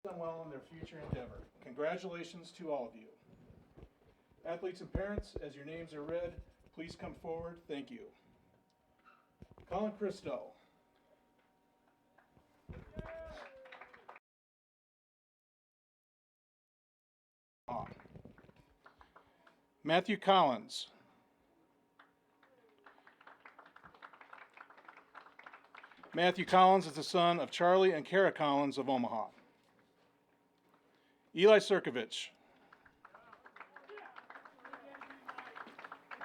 Done well in their future endeavor. Congratulations to all of you. Athletes and parents, as your names are read, please come forward. Thank you. Colin Cristo. Matthew Collins. Matthew Collins is the son of Charlie and Kara Collins of Omaha. Eli Sirkovich.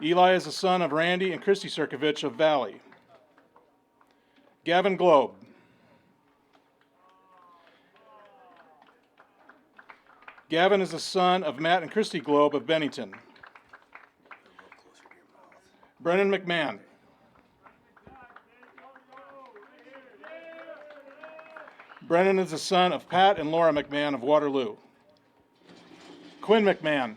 Eli is the son of Randy and Christy Sirkovich of Valley. Gavin Globe. Gavin is the son of Matt and Christy Globe of Bennington. Brennan McMahon. Brennan is the son of Pat and Laura McMahon of Waterloo. Quinn McMahon.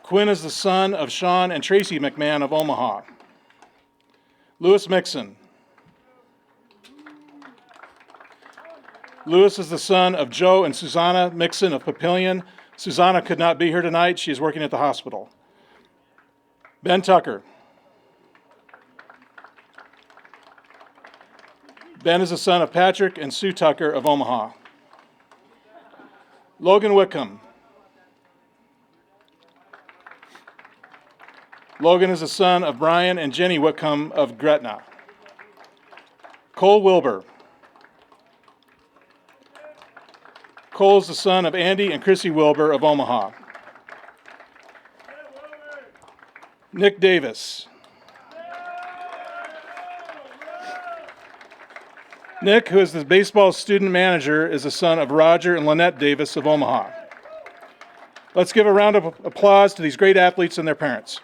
Quinn is the son of Sean and Tracy McMahon of Omaha. Lewis Mixon. Lewis is the son of Joe and Susanna Mixon of Papillion. Susanna could not be here tonight. She is working at the hospital. Ben Tucker. Ben is the son of Patrick and Sue Tucker of Omaha. Logan Whitcomb. Logan is the son of Brian and Jenny Whitcomb of Gretna. Cole Wilbur. Cole is the son of Andy and Chrissy Wilbur of Omaha. Nick Davis. Nick, who is the baseball student manager, is the son of Roger and Lynette Davis of Omaha. Let's give a round of applause to these great athletes and their parents.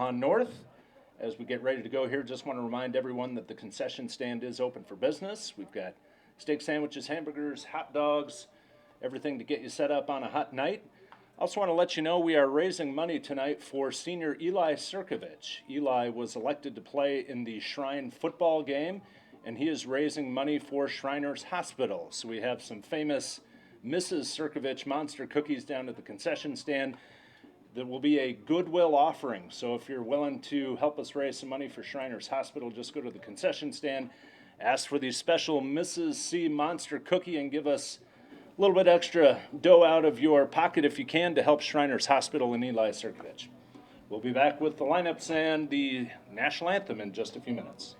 Omaha North. As we get ready to go here, just want to remind everyone that the concession stand is open for business. We've got steak sandwiches, hamburgers, hot dogs, everything to get you set up on a hot night. Also want to let you know we are raising money tonight for senior Eli Sirkovich. Eli was elected to play in the Shrine football game, and he is raising money for Shriners Hospital. So we have some famous Mrs. Sirkovich monster cookies down at the concession stand. There will be a goodwill offering. So if you're willing to help us raise some money for Shriners Hospital, just go to the concession stand, ask for the special Mrs. C monster cookie, and give us a little bit extra dough out of your pocket if you can to help Shriners Hospital and Eli Sirkovich. We'll be back with the lineups and the national anthem in just a few minutes.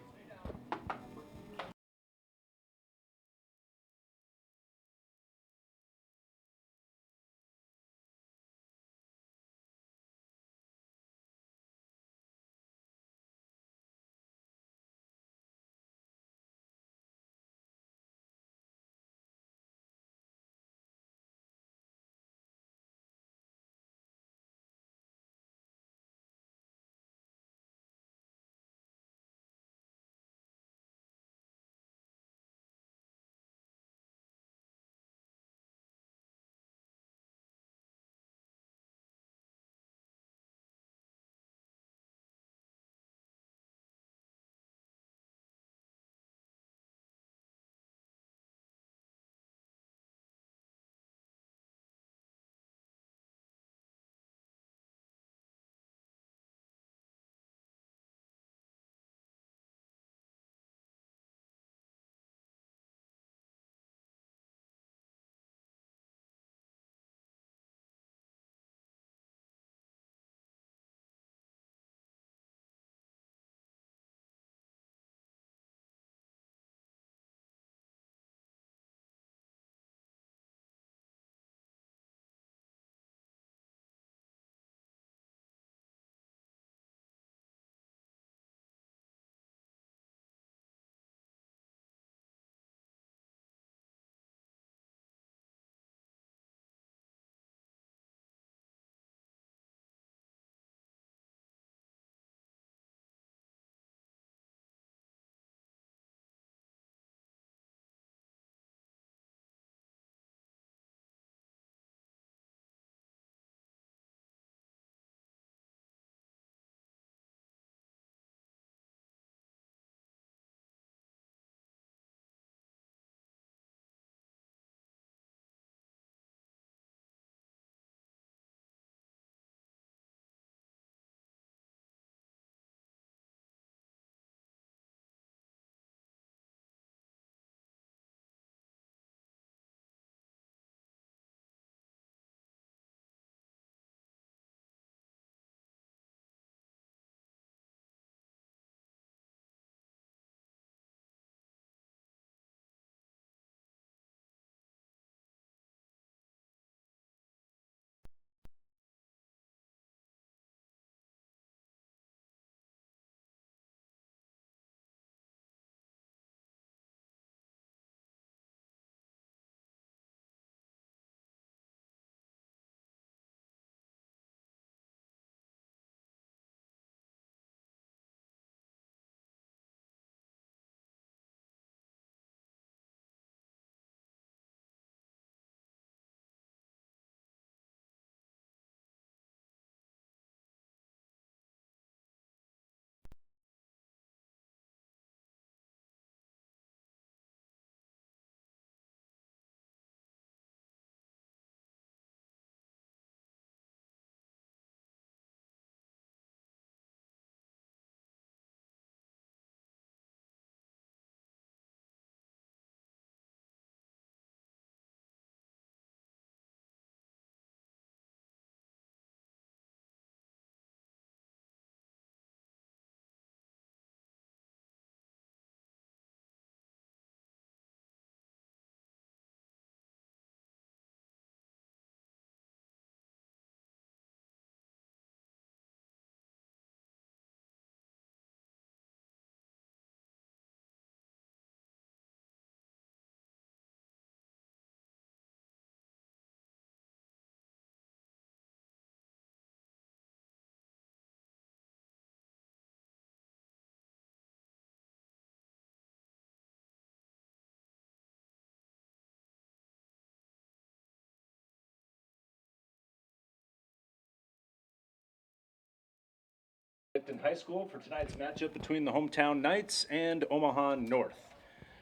In high school for tonight's matchup between the hometown Knights and Omaha North.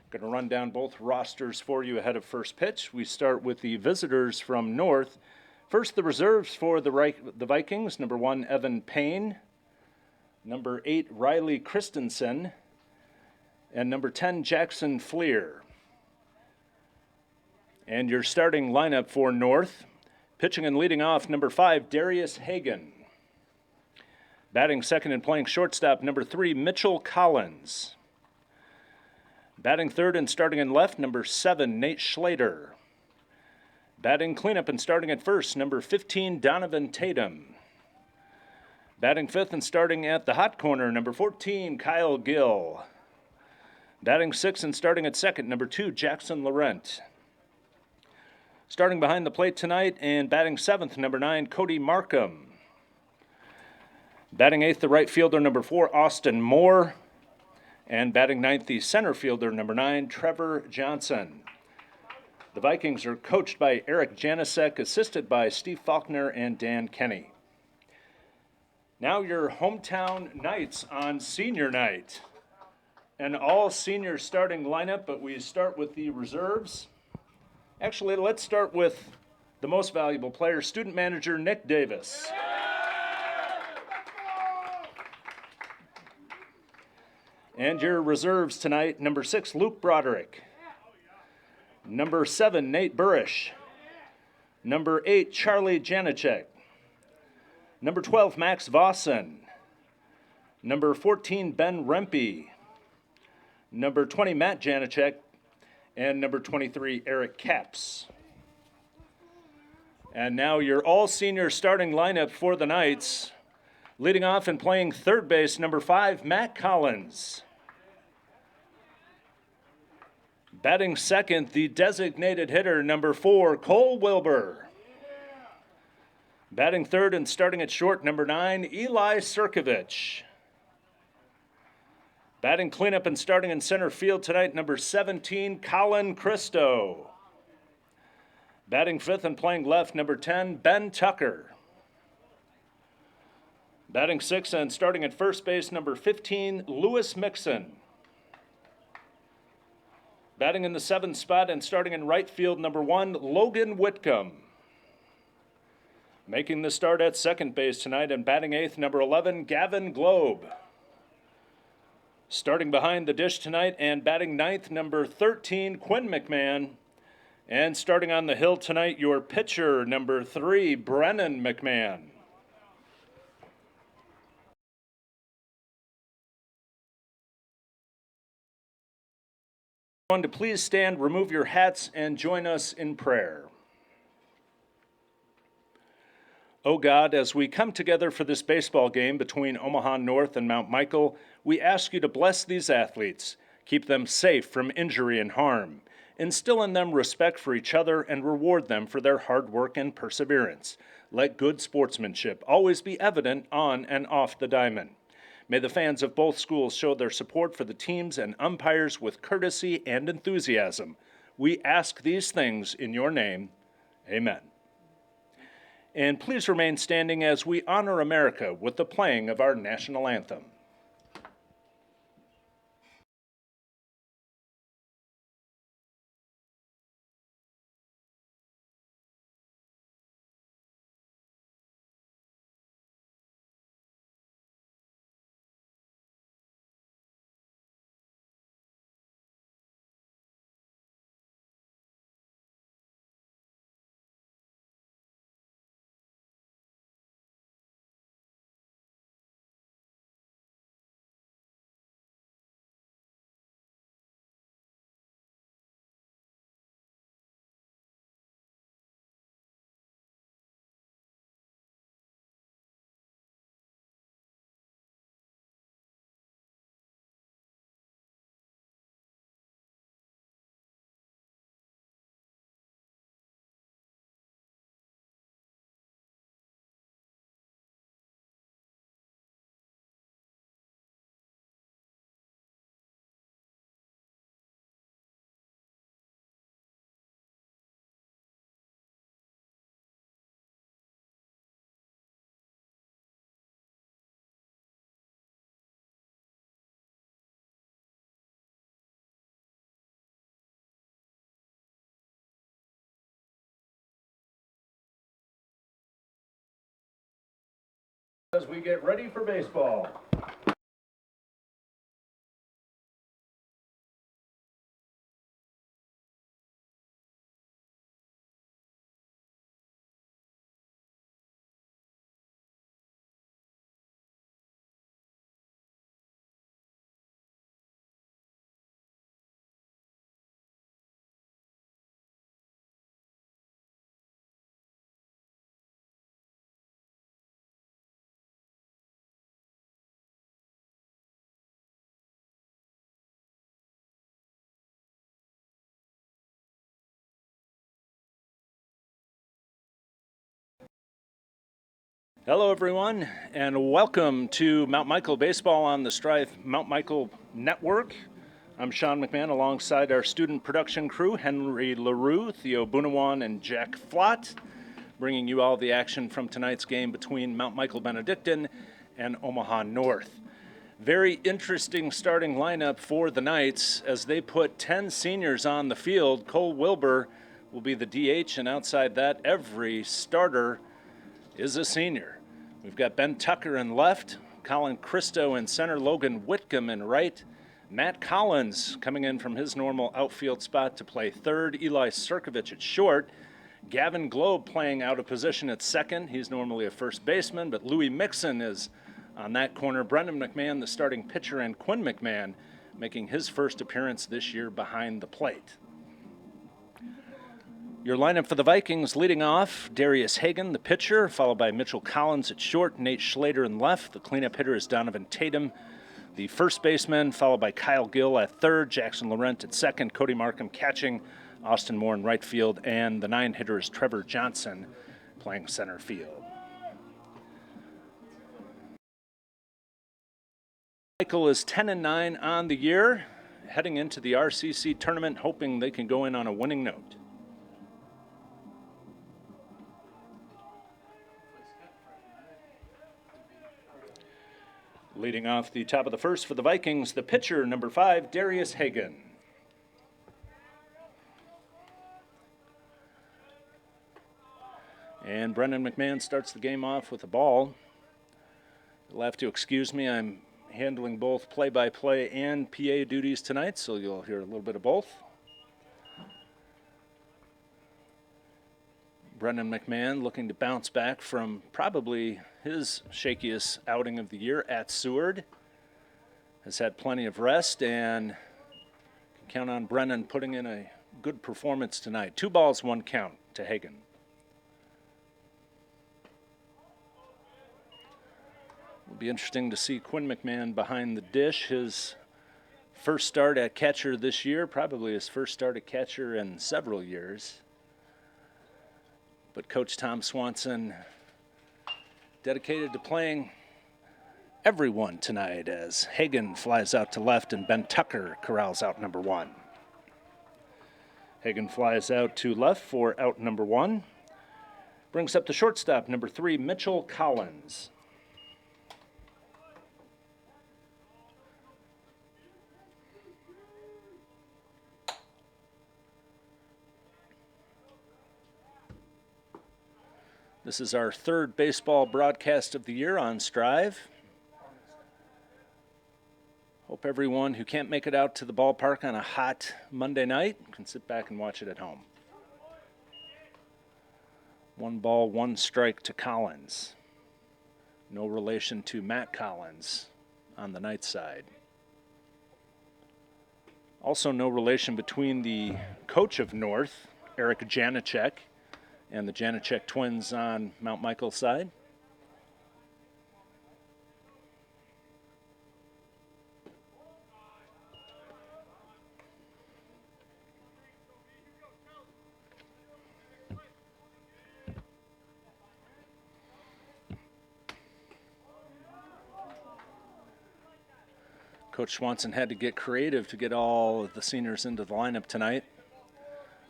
Going to run down both rosters for you ahead of first pitch. We start with the visitors from North. First, the reserves for the Vikings. Number 1, Evan Payne. Number 8, Riley Christensen. And number 10, Jackson Fleer. And your starting lineup for North. Pitching and leading off, number 5, Darius Hagan. Batting second and playing shortstop, number 3, Mitchell Collins. Batting third and starting in left, number 7, Nate Schlater. Batting cleanup and starting at first, number 15, Donovan Tatum. Batting fifth and starting at the hot corner, number 14, Kyle Gill. Batting sixth and starting at second, number 2, Jackson Laurent. Starting behind the plate tonight and batting seventh, number 9, Cody Markham. Batting eighth, the right fielder, number 4, Austin Moore. And batting ninth, the center fielder, number 9, Trevor Johnson. The Vikings are coached by Eric Janisek, assisted by Steve Faulkner and Dan Kenny. Now your hometown Knights on senior night. An all-senior starting lineup, but we start with the reserves. Actually, let's start with the most valuable player, student manager Nick Davis. And your reserves tonight, number 6, Luke Broderick. Number 7, Nate Burish. Number 8, Charlie Janicek. Number 12, Max Vossen. Number 14, Ben Rempe. Number 20, Matt Janicek. And number 23, Eric Capps. And now your all-senior starting lineup for the Knights. Leading off and playing third base, number 5, Matt Collins. Batting second, the designated hitter, number 4, Cole Wilbur. Batting third and starting at short, number 9, Eli Sirkovich. Batting cleanup and starting in center field tonight, number 17, Colin Cristo. Batting fifth and playing left, number 10, Ben Tucker. Batting sixth and starting at first base, number 15, Lewis Mixon. Batting in the seventh spot and starting in right field, number 1, Logan Whitcomb. Making the start at second base tonight and batting eighth, number 11, Gavin Globe. Starting behind the dish tonight and batting ninth, number 13, Quinn McMahon. And starting on the hill tonight, your pitcher, number 3, Brennan McMahon. To please stand, remove your hats, and join us in prayer. O God, as we come together for this baseball game between Omaha North and Mount Michael, we ask you to bless these athletes, keep them safe from injury and harm, instill in them respect for each other, and reward them for their hard work and perseverance. Let good sportsmanship always be evident on and off the diamond. May the fans of both schools show their support for the teams and umpires with courtesy and enthusiasm. We ask these things in your name. Amen. And please remain standing as we honor America with the playing of our national anthem. As we get ready for baseball. Hello, everyone, and welcome to Mount Michael Baseball on the Strive Mount Michael Network. I'm Sean McMahon alongside our student production crew, Henry LaRue, Theo Bunawan, and Jack Flott, bringing you all the action from tonight's game between Mount Michael Benedictine and Omaha North. Very interesting starting lineup for the Knights as they put 10 seniors on the field. Cole Wilbur will be the DH, and outside that, every starter is a senior. We've got Ben Tucker in left, Colin Cristo in center, Logan Whitcomb in right, Matt Collins coming in from his normal outfield spot to play third, Eli Sirkovich at short, Gavin Globe playing out of position at second. He's normally a first baseman, but Louis Mixon is on that corner. Brendan McMahon, the starting pitcher, and Quinn McMahon making his first appearance this year behind the plate. Your lineup for the Vikings leading off, Darius Hagan, the pitcher, followed by Mitchell Collins at short, Nate Schlater in left. The cleanup hitter is Donovan Tatum, the first baseman, followed by Kyle Gill at third, Jackson Laurent at second, Cody Markham catching, Austin Moore in right field, and the nine hitter is Trevor Johnson playing center field. Michael is 10-9 on the year, heading into the RCC tournament, hoping they can go in on a winning note. Leading off the top of the first for the Vikings, the pitcher, number 5, Darius Hagan. And Brendan McMahon starts the game off with a ball. You'll have to excuse me, I'm handling both play-by-play and PA duties tonight, so you'll hear a little bit of both. Brendan McMahon looking to bounce back from probably his shakiest outing of the year at Seward. Has had plenty of rest and can count on Brendan putting in a good performance tonight. 2 balls, 1 count to Hagan. It'll be interesting to see Quinn McMahon behind the dish. His first start at catcher this year, probably his first start at catcher in several years. But Coach Tom Swanson dedicated to playing everyone tonight as Hagan flies out to left and Ben Tucker corrals out number 1. Hagan flies out to left for out number 1. Brings up the shortstop, number 3, Mitchell Collins. This is our 3rd baseball broadcast of the year on Strive. Hope everyone who can't make it out to the ballpark on a hot Monday night can sit back and watch it at home. 1 ball, 1 strike to Collins. No relation to Matt Collins on the Knights side. Also no relation between the coach of North, Eric Janicek, and the Janicek twins on Mount Michael's side. Coach Swanson had to get creative to get all of the seniors into the lineup tonight.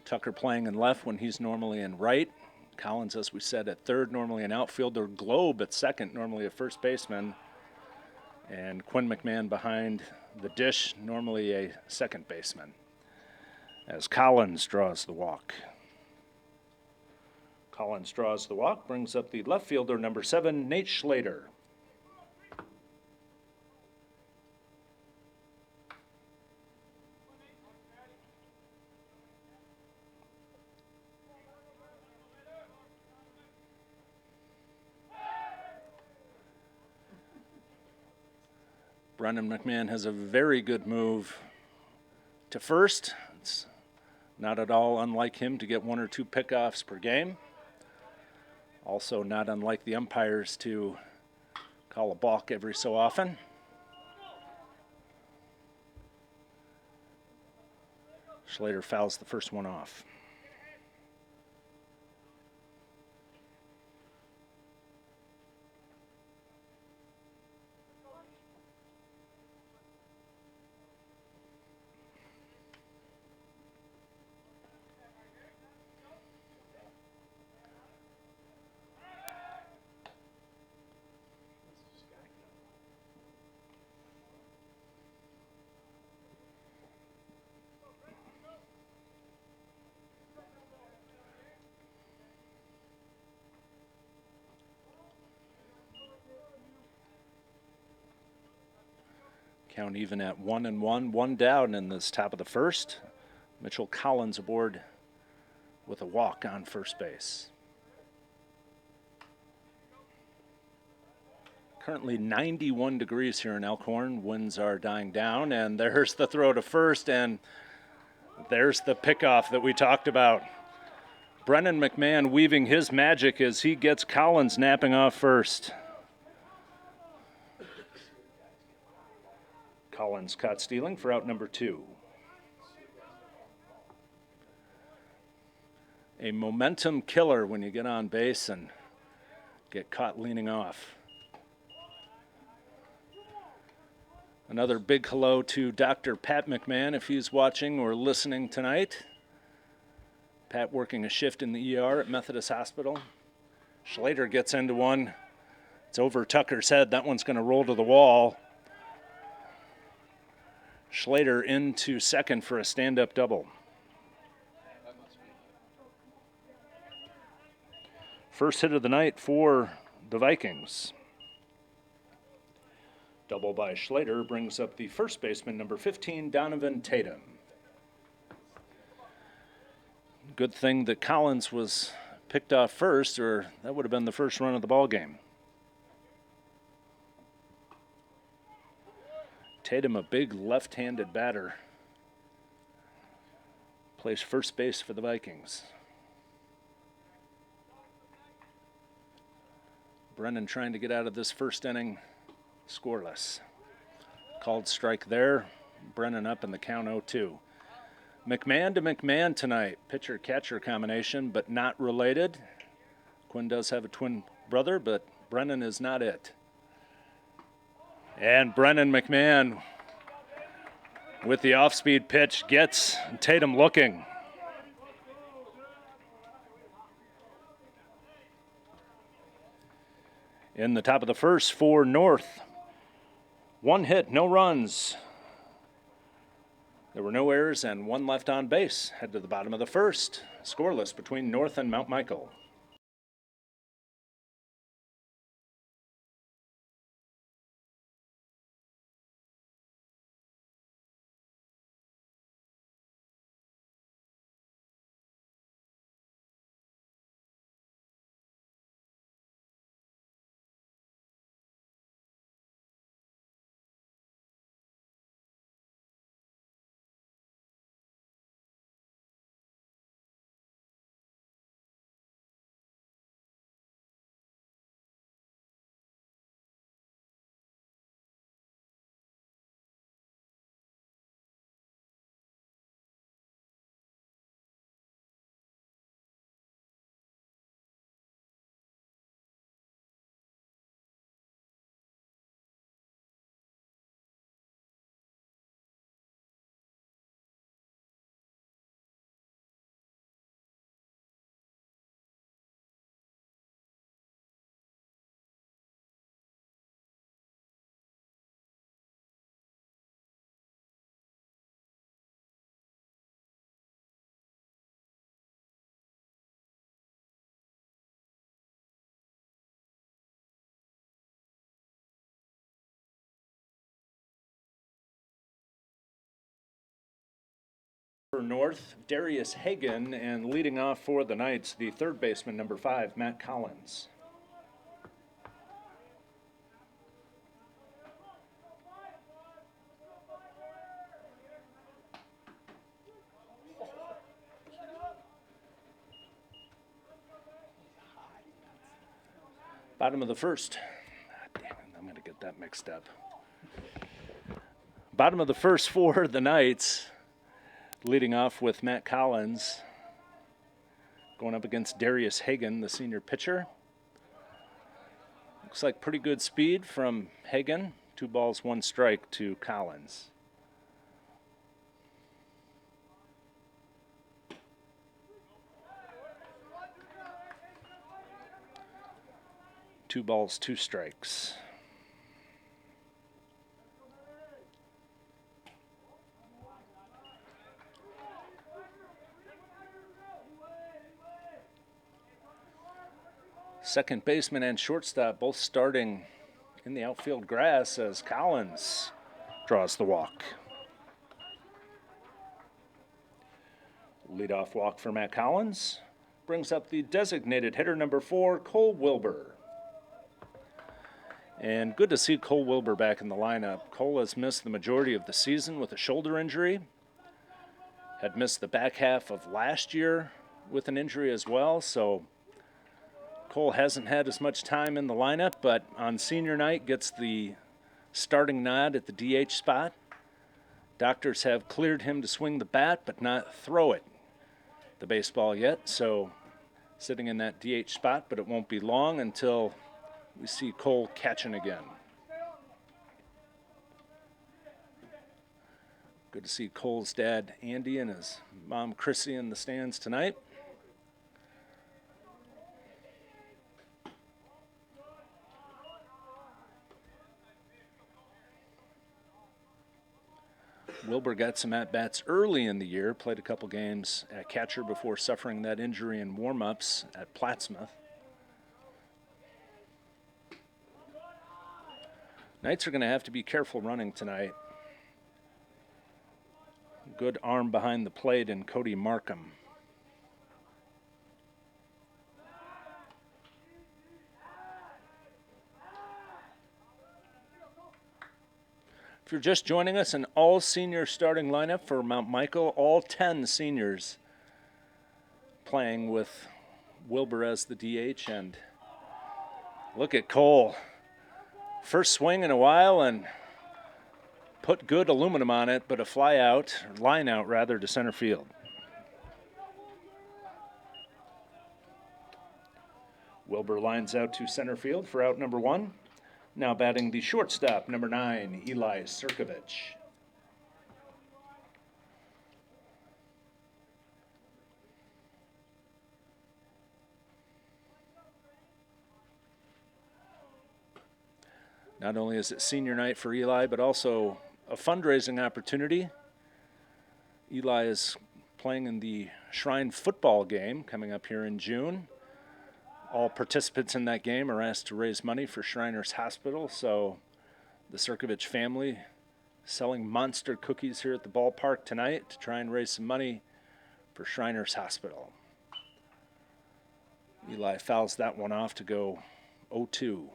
Tucker playing in left when he's normally in right. Collins, as we said, at third, normally an outfielder. Globe at second, normally a first baseman. And Quinn McMahon behind the dish, normally a second baseman. As Collins draws the walk. Collins draws the walk, brings up the left fielder, number 7, Nate Schlater. Brendan McMahon has a very good move to first. It's not at all unlike him to get one or two pickoffs per game. Also not unlike the umpires to call a balk every so often. Schlater fouls the first one off. Count even at 1-1, one down in this top of the first. Mitchell Collins aboard with a walk on first base. Currently 91 degrees here in Elkhorn. Winds are dying down, and there's the throw to first, and there's the pickoff that we talked about. Brennan McMahon weaving his magic as he gets Collins napping off first. Collins caught stealing for out number 2. A momentum killer when you get on base and get caught leaning off. Another big hello to Dr. Pat McMahon if he's watching or listening tonight. Pat working a shift in the ER at Methodist Hospital. Schlater gets into one. It's over Tucker's head. That one's going to roll to the wall. Schlater into second for a stand-up double. First hit of the night for the Vikings. Double by Schlater brings up the first baseman, number 15, Donovan Tatum. Good thing that Collins was picked off first, or that would have been the first run of the ball game. Tatum, a big left-handed batter, plays first base for the Vikings. Brennan trying to get out of this first inning scoreless. Called strike there. Brennan up in the count 0-2. McMahon to McMahon tonight. Pitcher-catcher combination, but not related. Quinn does have a twin brother, but Brennan is not it. And Brennan McMahon with the off-speed pitch gets Tatum looking. In the top of the first for North. One hit, no runs. There were no errors and one left on base. Head to the bottom of the first. Scoreless between North and Mount Michael. For North, Darius Hagan, and leading off for the Knights, the third baseman, number 5, Matt Collins. Bottom of the first. Damn it, I'm going to get that mixed up. Bottom of the first for the Knights, leading off with Matt Collins, going up against Darius Hagan, the senior pitcher. Looks like pretty good speed from Hagan. 2 balls, 1 strike to Collins. Two balls, 2 strikes. Second baseman and shortstop both starting in the outfield grass as Collins draws the walk. Leadoff walk for Matt Collins brings up the designated hitter number 4, Cole Wilbur. And good to see Cole Wilbur back in the lineup. Cole has missed the majority of the season with a shoulder injury. Had missed the back half of last year with an injury as well, so Cole hasn't had as much time in the lineup, but on senior night gets the starting nod at the DH spot. Doctors have cleared him to swing the bat, but not throw it, the baseball yet, so sitting in that DH spot, but it won't be long until we see Cole catching again. Good to see Cole's dad, Andy, and his mom, Chrissy, in the stands tonight. Wilbur got some at-bats early in the year, played a couple games at catcher before suffering that injury in warm-ups at Plattsmouth. Knights are going to have to be careful running tonight. Good arm behind the plate in Cody Markham. If you're just joining us, an all-senior starting lineup for Mount Michael, all 10 seniors playing with Wilbur as the DH, and look at Cole. First swing in a while and put good aluminum on it, but a line out rather, to center field. Wilbur lines out to center field for out number 1. Now batting the shortstop, number 9, Eli Sirkovich. Not only is it senior night for Eli, but also a fundraising opportunity. Eli is playing in the Shrine football game coming up here in June. All participants in that game are asked to raise money for Shriners Hospital, so the Sirkovich family selling monster cookies here at the ballpark tonight to try and raise some money for Shriners Hospital. Eli fouls that one off to go 0-2.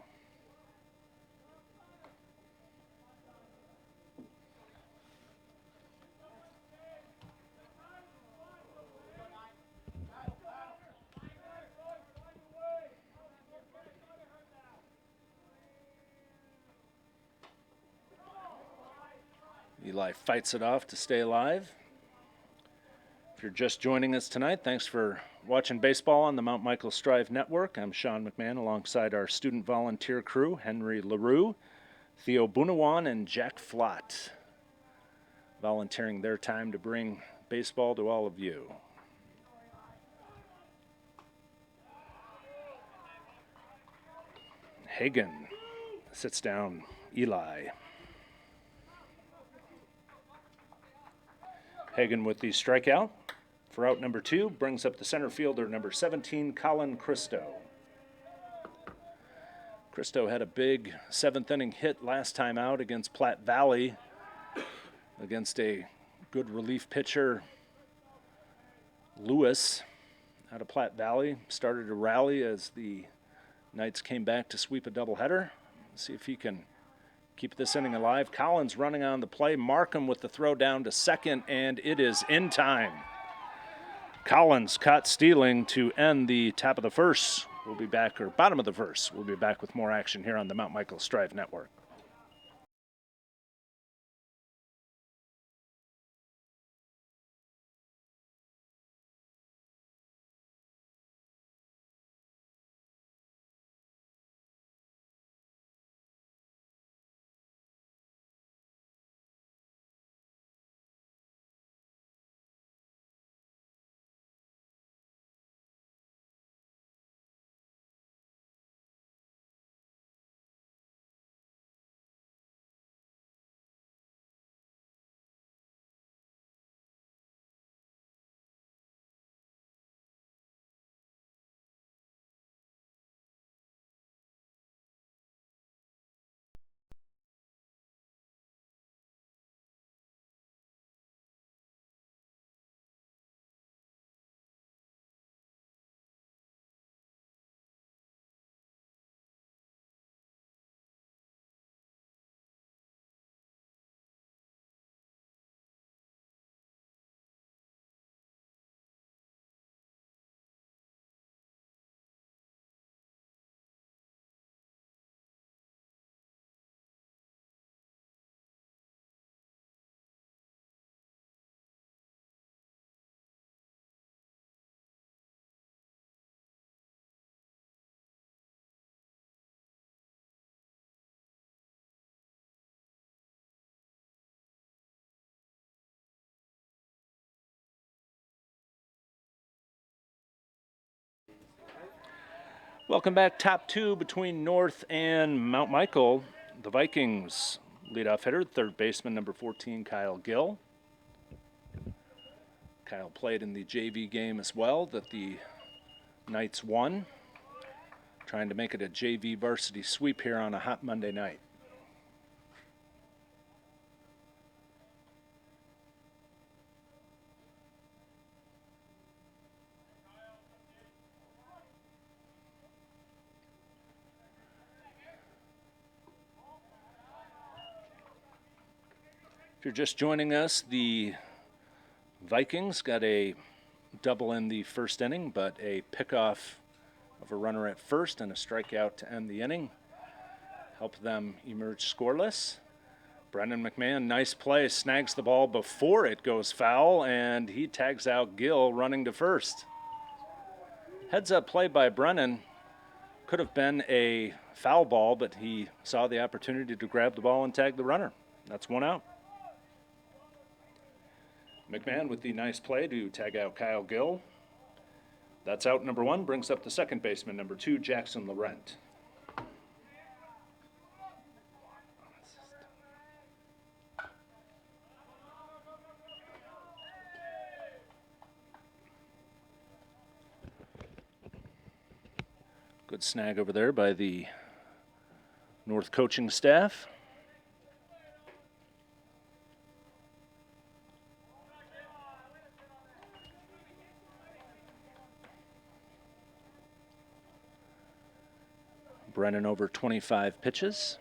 Eli fights it off to stay alive. If you're just joining us tonight, thanks for watching baseball on the Mount Michael Strive Network. I'm Sean McMahon alongside our student volunteer crew, Henry LaRue, Theo Bunawan, and Jack Flott, volunteering their time to bring baseball to all of you. Hagan sits down Eli. Hagan with the strikeout for out number 2 brings up the center fielder, number 17, Colin Cristo. Cristo had a big 7th inning hit last time out against Platte Valley, against a good relief pitcher, Lewis, out of Platte Valley. Started a rally as the Knights came back to sweep a doubleheader. See if he can keep this inning alive. Collins running on the play. Markham with the throw down to second, and it is in time. Collins caught stealing to end the top of the first. We'll be back, or bottom of the first. We'll be back with more action here on the Mount Michael Strive Network. Welcome back. Top two between North and Mount Michael. The Vikings leadoff hitter, third baseman, number 14, Kyle Gill. Kyle played in the JV game as well that the Knights won. Trying to make it a JV varsity sweep here on a hot Monday night. If you're just joining us, the Vikings got a double in the first inning, but a pickoff of a runner at first and a strikeout to end the inning helped them emerge scoreless. Brendan McMahon, nice play, snags the ball before it goes foul, and he tags out Gill running to first. Heads up play by Brennan. Could have been a foul ball, but he saw the opportunity to grab the ball and tag the runner. That's one out. McMahon with the nice play to tag out Kyle Gill. That's out number one, brings up the second baseman, number 2, Jackson Laurent. Good snag over there by the North coaching staff. Brennan over 25 pitches.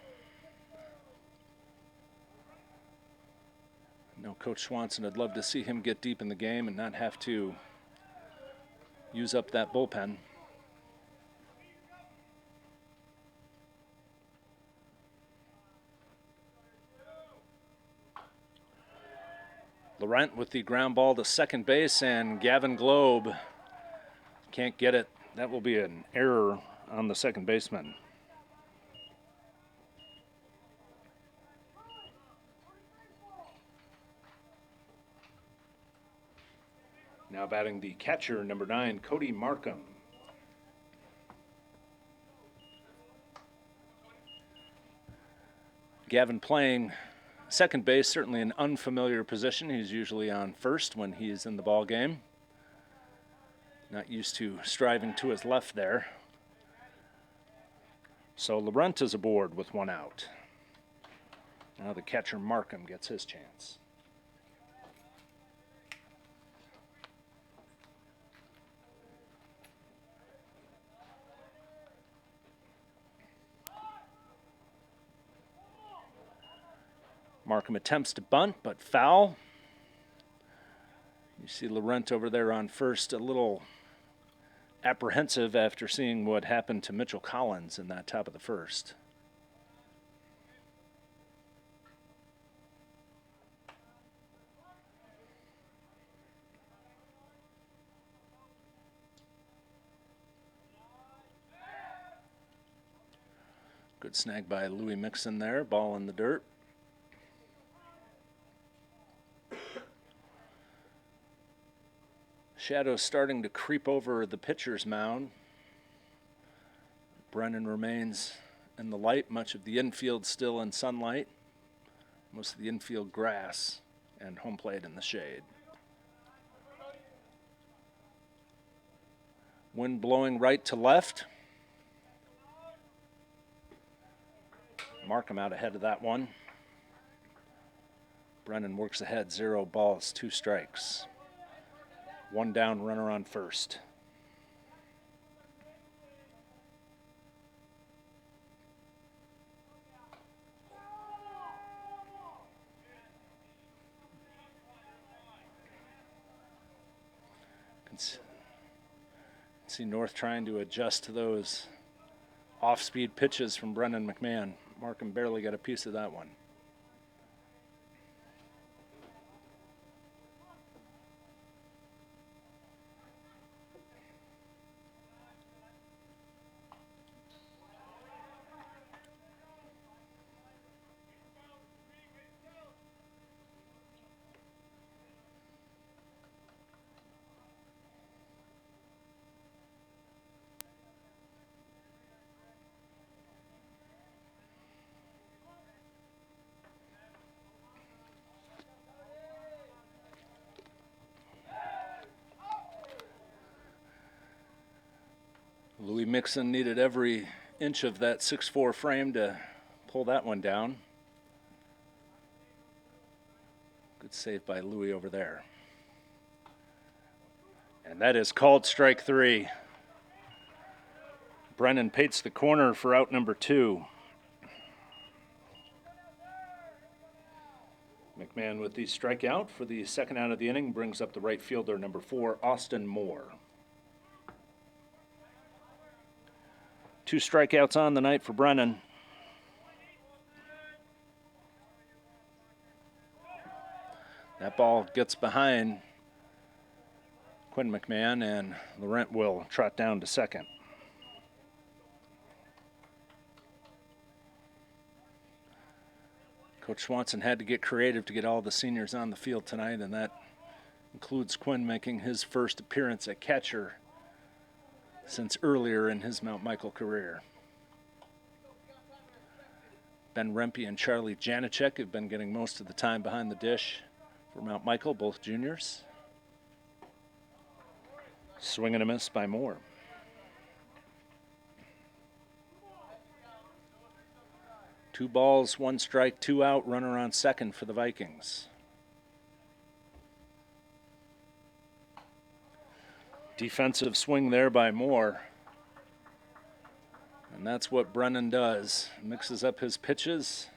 No, Coach Swanson, I'd love to see him get deep in the game and not have to use up that bullpen. Laurent with the ground ball to second base, and Gavin Globe can't get it. That will be an error on the second baseman. Now batting the catcher, number 9, Cody Markham. Gavin playing second base, certainly an unfamiliar position. He's usually on first when he's in the ball game. Not used to striving to his left there. So Laurent is aboard with one out. Now the catcher Markham gets his chance. Markham attempts to bunt, but foul. You see Laurent over there on first, a little apprehensive after seeing what happened to Mitchell Collins in that top of the first. Good snag by Louis Mixon there, ball in the dirt. Shadows starting to creep over the pitcher's mound. Brennan remains in the light, much of the infield still in sunlight. Most of the infield grass and home plate in the shade. Wind blowing right to left. Markham out ahead of that one. Brennan works ahead, 0 balls, 2 strikes. 1 down, runner on first. Can see North trying to adjust to those off-speed pitches from Brendan McMahon. Markham barely got a piece of that one. Louis Mixon needed every inch of that 6'4" frame to pull that one down. Good save by Louis over there. And that is called strike 3. Brennan pates the corner for out number 2. McMahon with the strikeout for the second out of the inning brings up the right fielder, number 4, Austin Moore. 2 strikeouts on the night for Brennan. That ball gets behind Quinn McMahon, and Laurent will trot down to second. Coach Swanson had to get creative to get all the seniors on the field tonight, and that includes Quinn making his first appearance at catcher since earlier in his Mount Michael career. Ben Rempe and Charlie Janacek have been getting most of the time behind the dish for Mount Michael, both juniors. Swing and a miss by Moore. Two balls, 1 strike, 2 out, runner on second for the Vikings. Defensive swing there by Moore. And that's what Brennan does. Mixes up his pitches.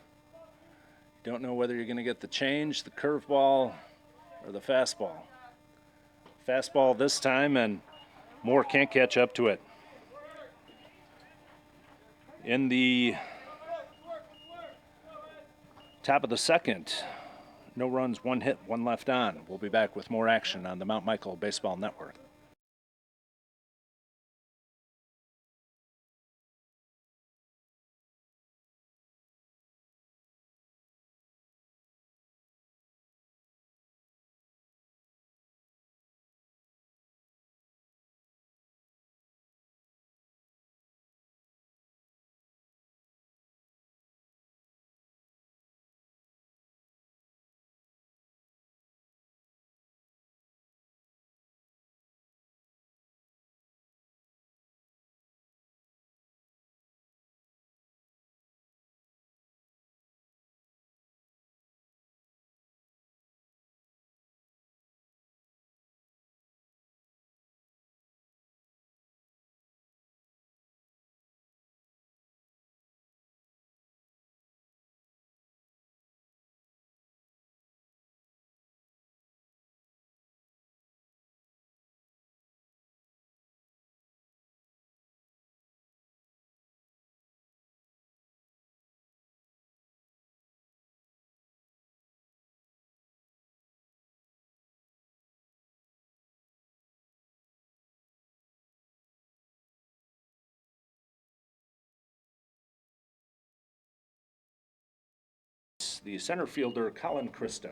You don't know whether you're going to get the change, the curveball, or the fastball. Fastball this time, and Moore can't catch up to it. In the top of the second, no runs, 1 hit, 1 left on. We'll be back with more action on the Mount Michael Baseball Network. Pirates, the center fielder, Colin Cristo.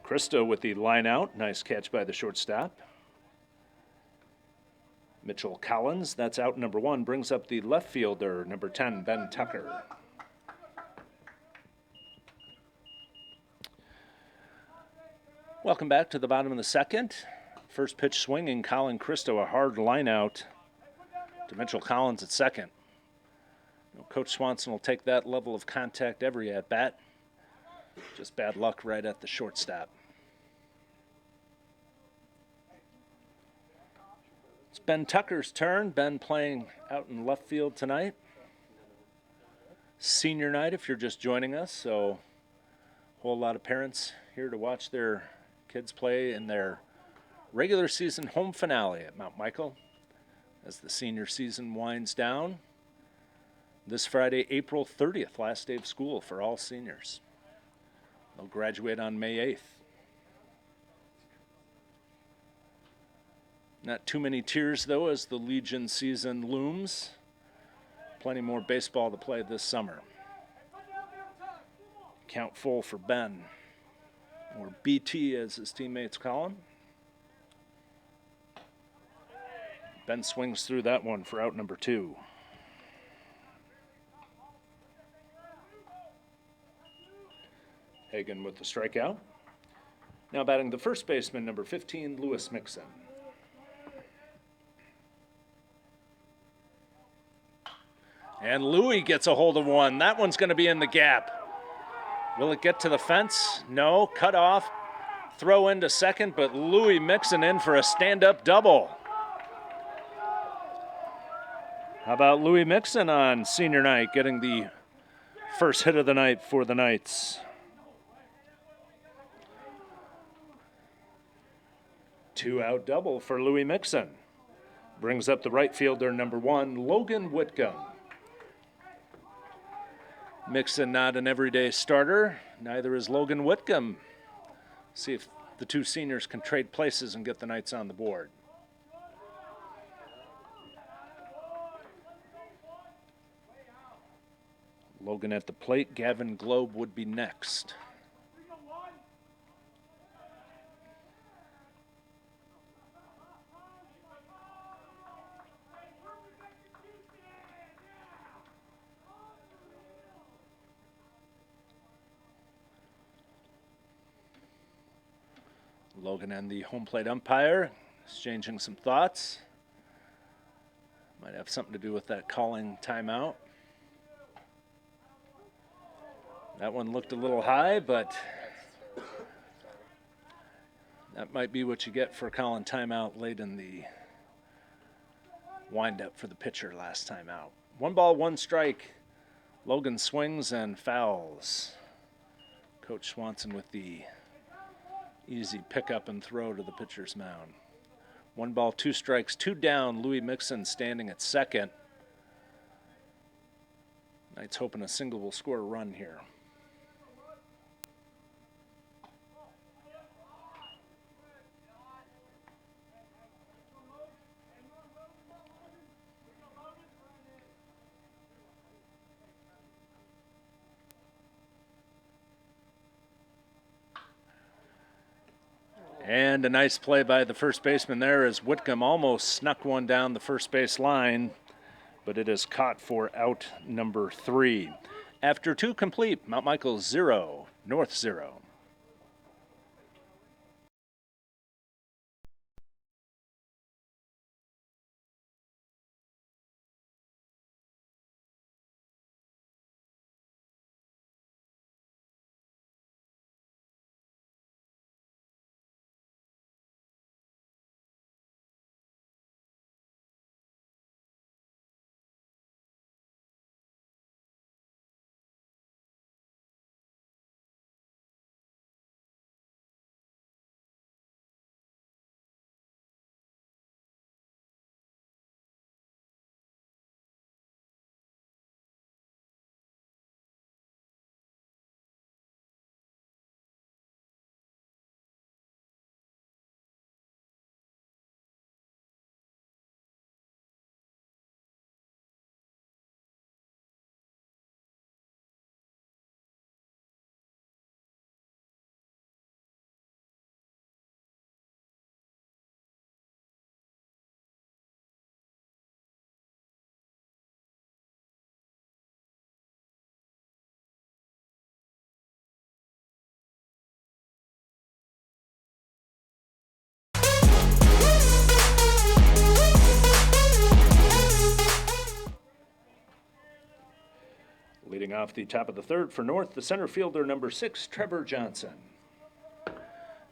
Cristo with the line out. Nice catch by the shortstop. Mitchell Collins, that's out number 1, brings up the left fielder, number 10, Ben Tucker. Welcome back to the bottom of the second. First pitch swinging, Colin Cristo, a hard line out to Mitchell Collins at second. Coach Swanson will take that level of contact every at-bat. Just bad luck right at the shortstop. It's Ben Tucker's turn. Ben playing out in left field tonight. Senior night if you're just joining us, so a whole lot of parents here to watch their kids play in their regular season home finale at Mount Michael as the senior season winds down. This Friday, April 30th, last day of school for all seniors. They'll graduate on May 8th. Not too many tears, though, as the Legion season looms. Plenty more baseball to play this summer. Count full for Ben, or BT as his teammates call him. Ben swings through that one for out number 2. Hagan with the strikeout. Now batting the first baseman, number 15, Lewis Mixon. And Louie gets a hold of one. That one's going to be in the gap. Will it get to the fence? No. Cut off. Throw into second, but Louie Mixon in for a stand-up double. How about Louie Mixon on senior night, getting the first hit of the night for the Knights? 2-out double for Louie Mixon. Brings up the right fielder, number 1, Logan Whitcomb. Mixon not an everyday starter. Neither is Logan Whitcomb. See if the two seniors can trade places and get the Knights on the board. Logan at the plate. Gavin Globe would be next. Logan and the home plate umpire exchanging some thoughts. Might have something to do with that calling timeout. That one looked a little high, but that might be what you get for calling timeout late in the windup for the pitcher last time out. 1 ball, 1 strike. Logan swings and fouls. Coach Swanson with the easy pickup and throw to the pitcher's mound. 1 ball, 2 strikes, 2 down. Louie Mixon standing at second. Knights hoping a single will score a run here. And a nice play by the first baseman there as Whitcomb almost snuck one down the first base line, but it is caught for out number 3. After 2 complete, Mount Michael 0, North 0. Leading off the top of the third for North, the center fielder, number 6, Trevor Johnson.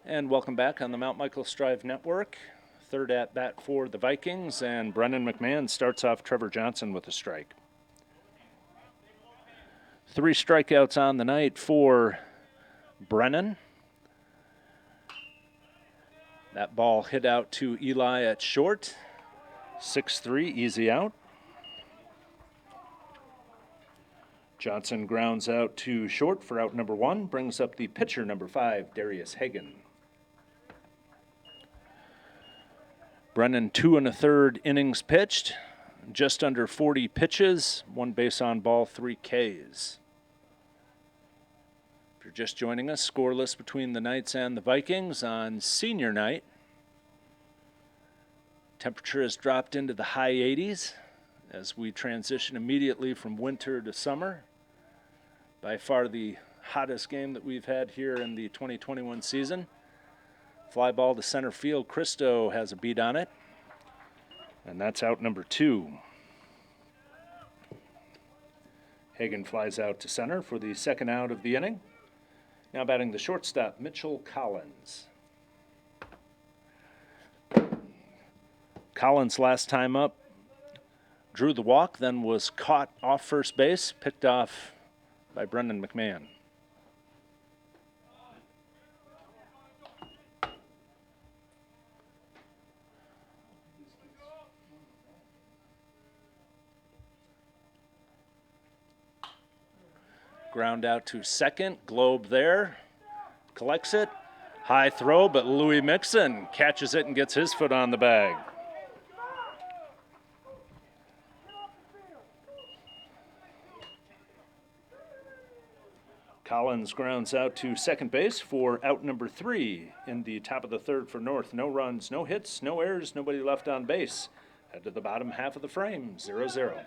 And welcome back on the Mount Michael Strive Network. Third at bat for the Vikings, and Brennan McMahon starts off Trevor Johnson with a strike. 3 strikeouts on the night for Brennan. That ball hit out to Eli at short. 6-3, easy out. Johnson grounds out to short for out number 1, brings up the pitcher, number 5, Darius Hagan. Brennan 2 1/3 innings pitched, just under 40 pitches, 1 base on ball, 3 Ks. If you're just joining us, scoreless between the Knights and the Vikings on senior night. Temperature has dropped into the high 80s as we transition immediately from winter to summer. By far the hottest game that we've had here in the 2021 season. Fly ball to center field. Cristo has a beat on it. And that's out number 2. Hagan flies out to center for the second out of the inning. Now batting the shortstop, Mitchell Collins. Collins last time up drew the walk, then was caught off first base, picked off by Brendan McMahon. Ground out to second, Globe there, collects it, high throw, but Louis Mixon catches it and gets his foot on the bag. Collins grounds out to second base for out number 3 in the top of the third for North. No runs, no hits, no errors, nobody left on base. Head to the bottom half of the frame, 0-0.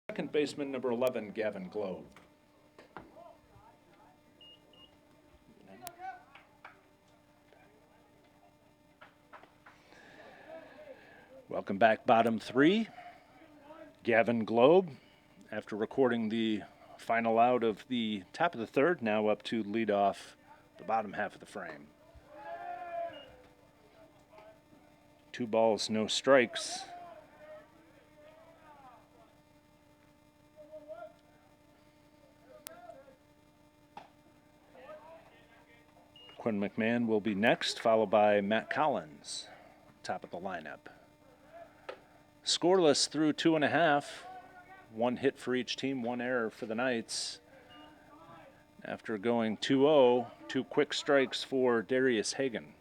Second baseman, number 11, Gavin Globe. Welcome back, bottom 3. Gavin Globe, after recording the final out of the top of the third, now up to lead off the bottom half of the frame. 2 balls, no strikes. Quinn McMahon will be next, followed by Matt Collins, top of the lineup. Scoreless through 2 1/2. 1 hit for each team, 1 error for the Knights. After going 2-0, 2 quick strikes for Darius Hagan.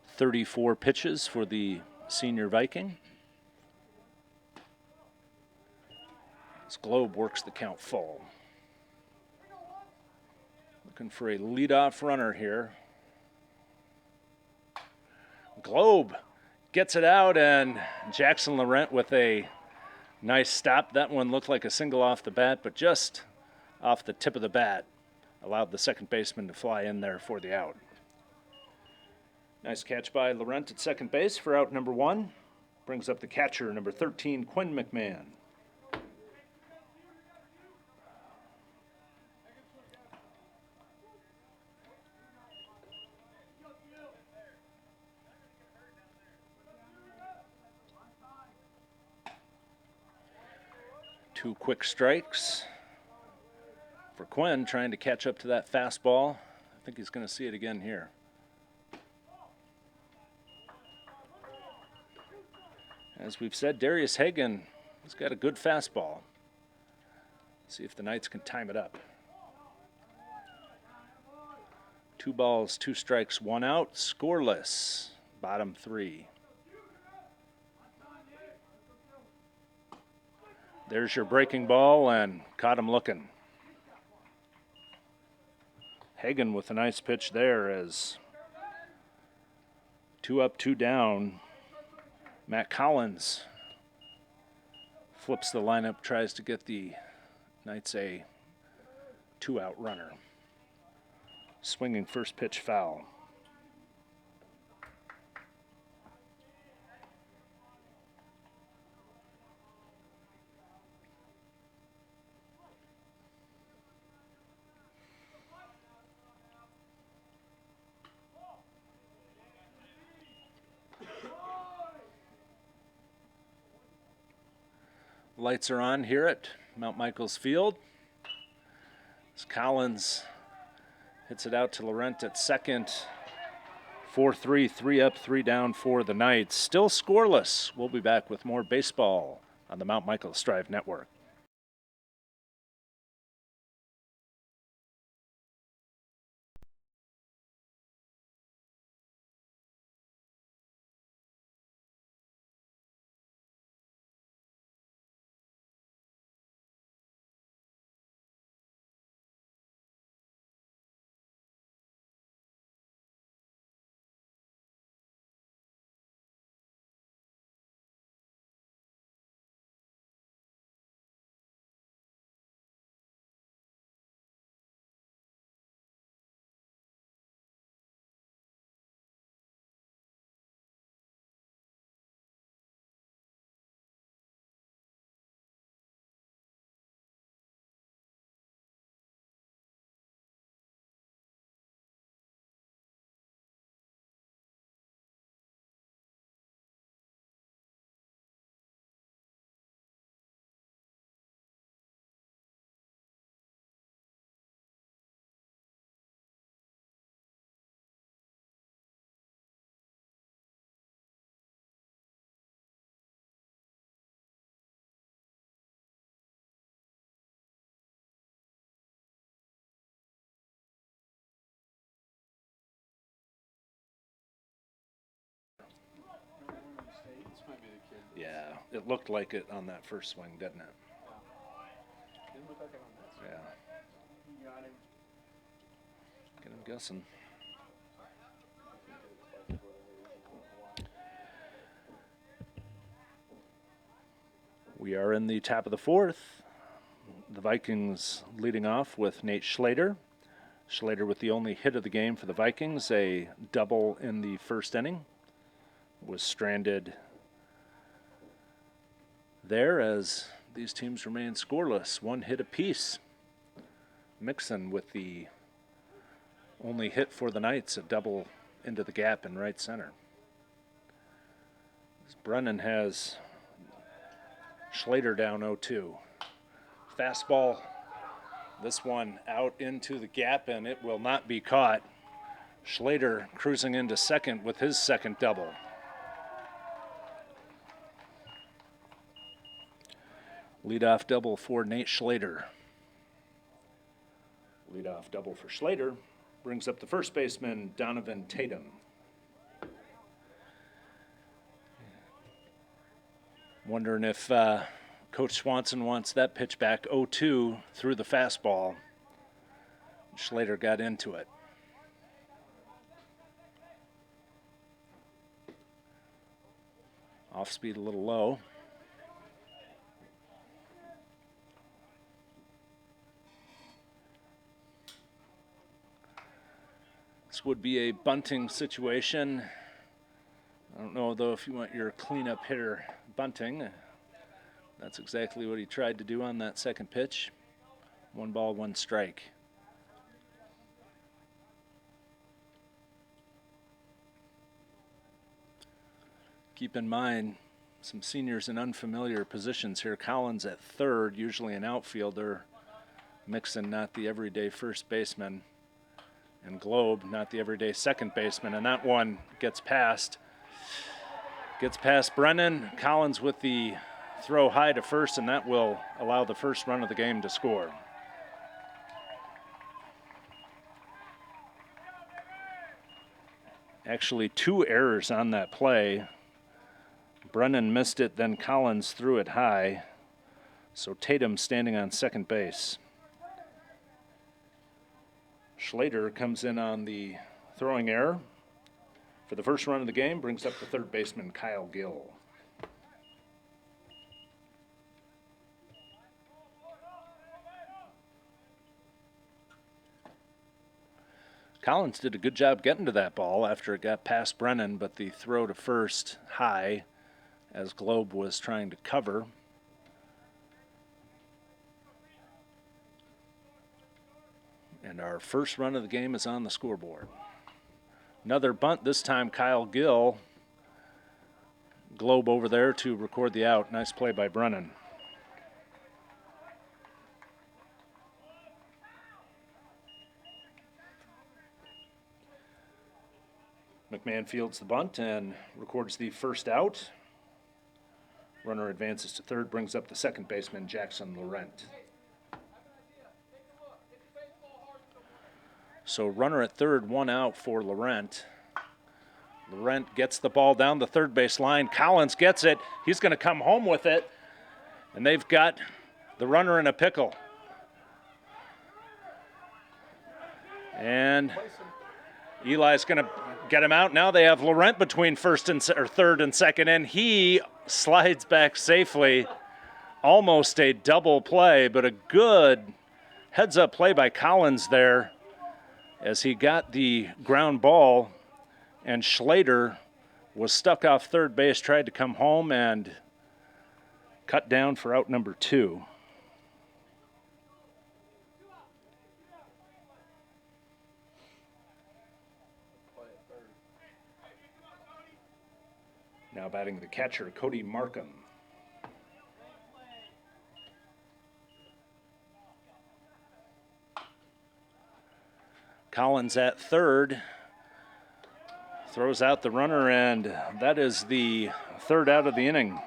"34 pitches for the senior Viking. As Globe works the count full. Looking for a leadoff runner here. Globe gets it out, and Jackson Laurent with a nice stop. That one looked like a single off the bat, but just off the tip of the bat allowed the second baseman to fly in there for the out. Nice catch by Laurent at second base for out number 1. Brings up the catcher, number 13, Quinn McMahon. 2 quick strikes for Quinn, trying to catch up to that fastball. I think he's going to see it again here. As we've said, Darius Hagan has got a good fastball. See if the Knights can time it up. 2 balls, 2 strikes, 1 out, scoreless. Bottom 3. There's your breaking ball, and caught him looking. Hagan with a nice pitch there as 2 up, 2 down. Matt Collins flips the lineup, tries to get the Knights a 2-out runner. Swinging first pitch foul. Lights are on here at Mount Michaels Field. As Collins hits it out to Laurent at second. 4-3, 3 up, 3 down for the Knights. Still scoreless. We'll be back with more baseball on the Mount Michaels Drive Network. Yeah, it looked like it on that first swing, didn't it? Didn't look like it on that swing. Yeah. You got him. Get him guessing. We are in the top of the 4th. The Vikings leading off with Nate Schlater. Schlater with the only hit of the game for the Vikings, a double in the first inning. Was stranded there as these teams remain scoreless. 1 hit apiece. Mixon with the only hit for the Knights, a double into the gap in right center. As Brennan has Schlater down 0-2. Fastball, this one out into the gap, and it will not be caught. Schlater cruising into second with his second double. Leadoff double for Nate Schlater. Leadoff double for Schlater brings up the first baseman, Donovan Tatum. Wondering if Coach Swanson wants that pitch back. 0-2 through the fastball. Schlater got into it. Off speed a little low. This would be a bunting situation. I don't know, though, if you want your cleanup hitter bunting. That's exactly what he tried to do on that second pitch. 1 ball, 1 strike. Keep in mind, some seniors in unfamiliar positions here. Collins at third, usually an outfielder. Mixon, not the everyday first baseman. And Globe, not the everyday second baseman. And that one gets past Brennan. Collins with the throw high to first, and that will allow the first run of the game to score. Actually, 2 errors on that play. Brennan missed it, then Collins threw it high. So Tatum standing on second base. Schlater comes in on the throwing error for the first run of the game, brings up the third baseman Kyle Gill. Collins did a good job getting to that ball after it got past Brennan, but the throw to first high as Globe was trying to cover. And our first run of the game is on the scoreboard. Another bunt, this time Kyle Gill. Globe over there to record the out. Nice play by Brennan. McMahon fields the bunt and records the first out. Runner advances to third, brings up the second baseman, Jackson Laurent. So runner at third, 1 out for Laurent. Laurent gets the ball down the third base line. Collins gets it. He's going to come home with it. And they've got the runner in a pickle. And Eli's going to get him out. Now they have Laurent between third and second, and he slides back safely. Almost a double play, but a good heads-up play by Collins there as he got the ground ball, and Schlater was stuck off third base, tried to come home and cut down for out number 2. Now batting the catcher, Cody Markham. Collins at third, throws out the runner, and that is the third out of the inning.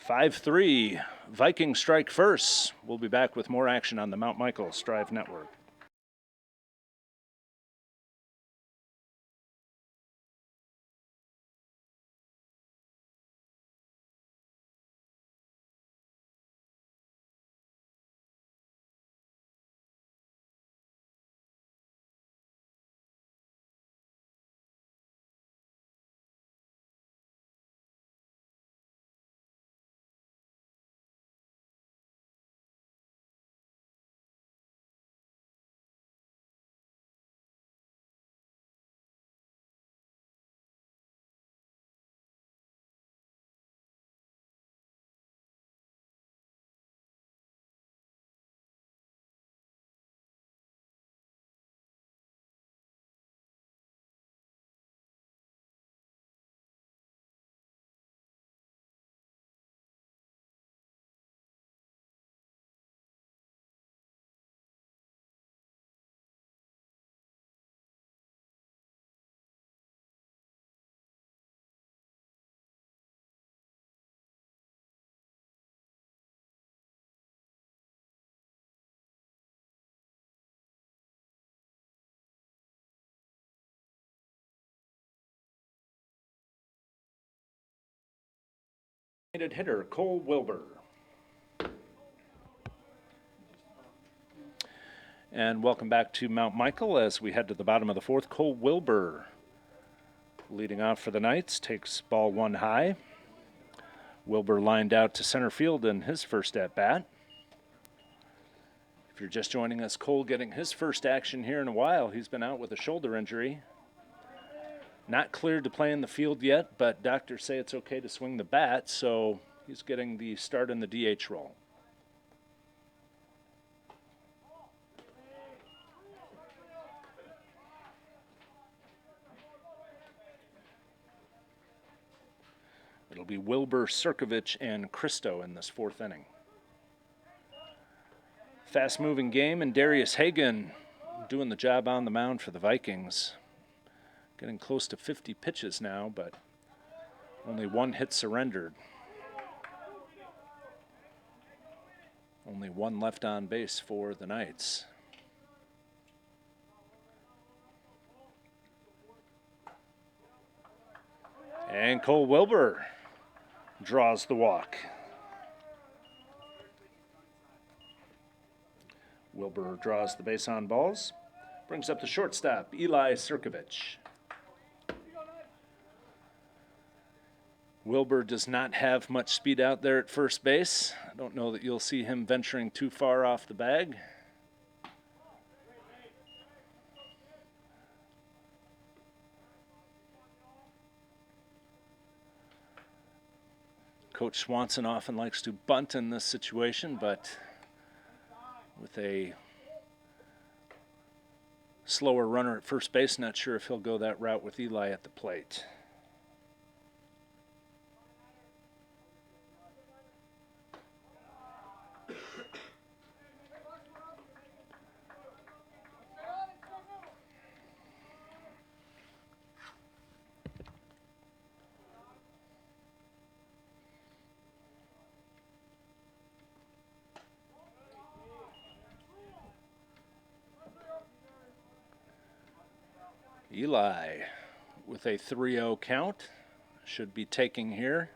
5-3, Vikings strike first. We'll be back with more action on the Mount Michael Strive Network. Hitter, Cole Wilbur. And welcome back to Mount Michael as we head to the bottom of the fourth. Cole Wilbur leading off for the Knights, takes ball 1 high. Wilbur lined out to center field in his first at-bat. If you're just joining us, Cole getting his first action here in a while. He's been out with a shoulder injury. Not cleared to play in the field yet, but doctors say it's okay to swing the bat, so he's getting the start in the DH role. It'll be Wilbur, Sirkovich, and Cristo in this fourth inning. Fast-moving game, and Darius Hagan doing the job on the mound for the Vikings. Getting close to 50 pitches now, but only one hit surrendered. Only one left on base for the Knights. And Cole Wilbur draws the walk. Wilbur draws the base on balls. Brings up the shortstop, Eli Sirkovich. Wilbur does not have much speed out there at first base. I don't know that you'll see him venturing too far off the bag. Coach Swanson often likes to bunt in this situation, but with a slower runner at first base, not sure if he'll go that route with Eli at the plate. Eli with a 3-0 count, should be taking here.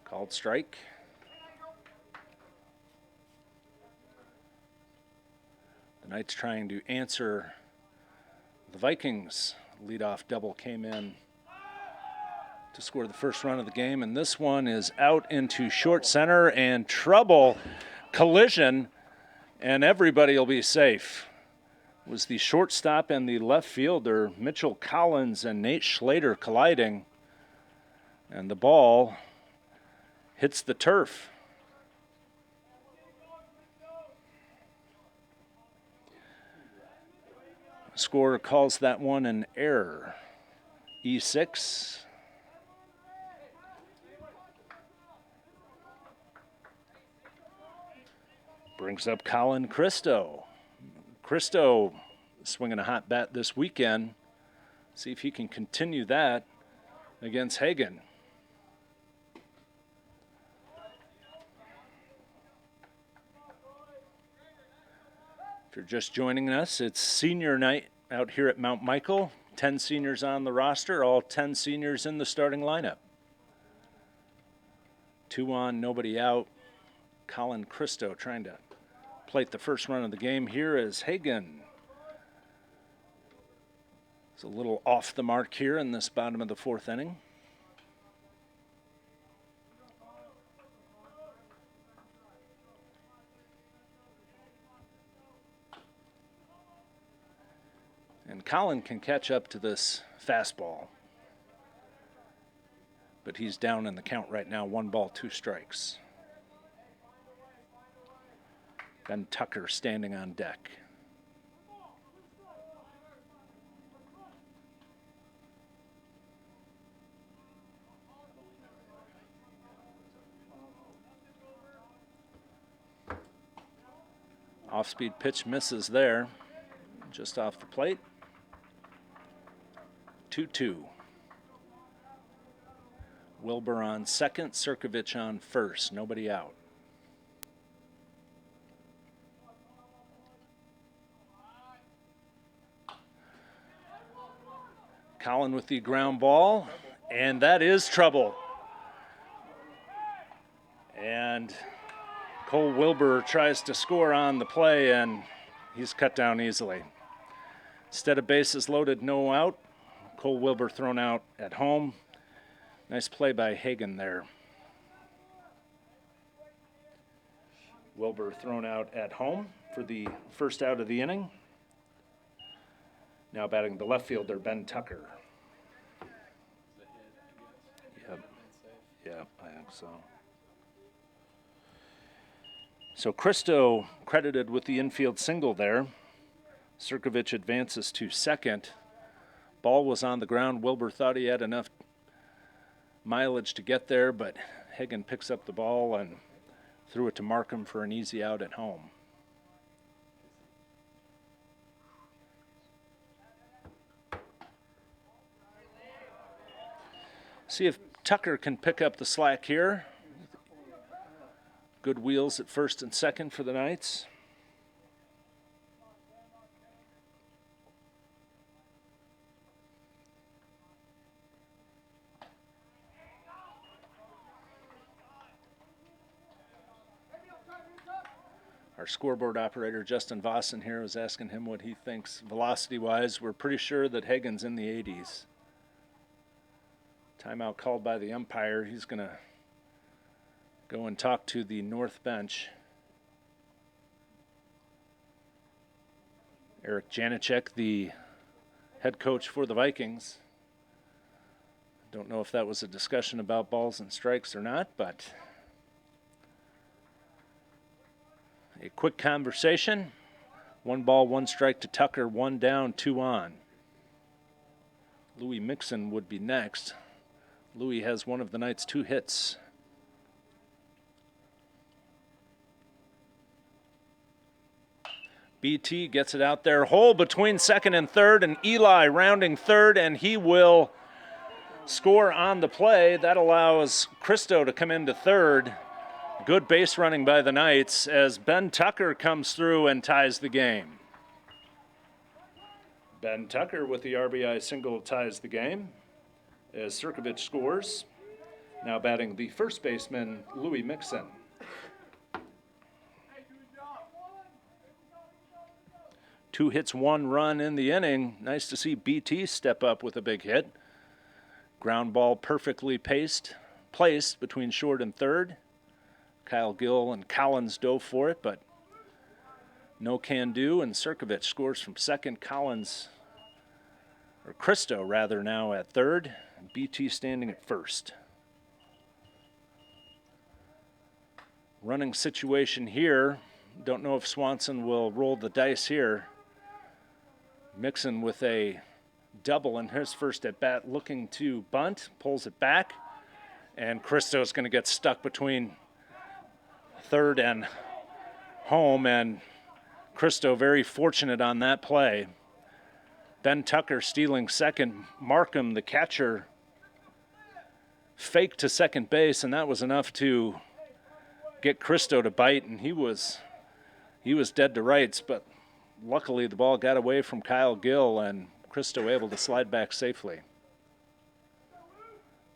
Called strike. The Knights trying to answer the Vikings. Leadoff double came in to score the first run of the game, and this one is out into short center and trouble. Collision. And everybody will be safe. It was the shortstop and the left fielder, Mitchell Collins and Nate Schlater, colliding. And the ball hits the turf. Scorer calls that one an error. E6. Brings up Colin Cristo. Cristo swinging a hot bat this weekend. See if he can continue that against Hagan. If you're just joining us, it's senior night out here at Mount Michael. 10 seniors on the roster, all 10 seniors in the starting lineup. 2 on, nobody out. Colin Cristo trying to plate the first run of the game here as Hagan is a little off the mark here in this bottom of the fourth inning. And Colin can catch up to this fastball, but he's down in the count right now, 1 ball, 2 strikes. Ben Tucker standing on deck. Off-speed pitch misses there, just off the plate. 2-2. Wilbur on second, Sirkovich on first, nobody out. Colin with the ground ball, and that is trouble. And Cole Wilbur tries to score on the play, and he's cut down easily. Instead of bases loaded, no out. Cole Wilbur thrown out at home. Nice play by Hagan there. Wilbur thrown out at home for the first out of the inning. Now batting the left fielder, Ben Tucker. Yep, I think so. So Cristo credited with the infield single there. Sirkovich advances to second. Ball was on the ground. Wilbur thought he had enough mileage to get there, but Hagan picks up the ball and threw it to Markham for an easy out at home. See if Tucker can pick up the slack here. Good wheels at first and second for the Knights. Our scoreboard operator, Justin Vossen, here was asking him what he thinks velocity-wise. We're pretty sure that Hagan's in the 80s. Timeout called by the umpire. He's going to go and talk to the north bench. Eric Janicek, the head coach for the Vikings. Don't know if that was a discussion about balls and strikes or not, but a quick conversation. 1 ball, 1 strike to Tucker, 1 down, 2 on. Louis Mixon would be next. Louis has one of the Knights' 2 hits. BT gets it out there. Hole between second and third, and Eli rounding third, and he will score on the play. That allows Cristo to come into third. Good base running by the Knights as Ben Tucker comes through and ties the game. Ben Tucker with the RBI single ties the game as Sirkovich scores. Now batting the first baseman, Louis Mixon. Two hits, 1 run in the inning. Nice to see BT step up with a big hit. Ground ball perfectly placed between short and third. Kyle Gill and Collins dove for it, but no can do, and Sirkovich scores from second. Cristo rather, now at third. BT standing at first. Running situation here. Don't know if Swanson will roll the dice here. Mixon with a double in his first at bat, looking to bunt, pulls it back, and Cristo's going to get stuck between third and home, and Cristo very fortunate on that play. Ben Tucker stealing second. Markham, the catcher, faked to second base, and that was enough to get Cristo to bite, and he was dead to rights, but luckily the ball got away from Kyle Gill, and Cristo able to slide back safely.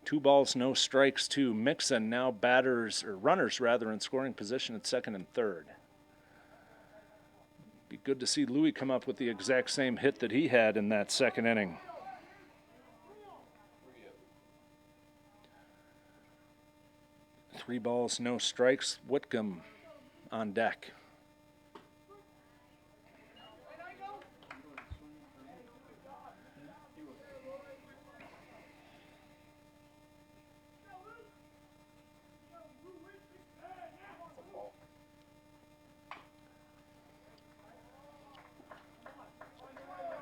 2 balls, no strikes to Mixon. Now runners in scoring position at second and third. Be good to see Louis come up with the exact same hit that he had in that second inning. Three balls, no strikes. Whitcomb on deck.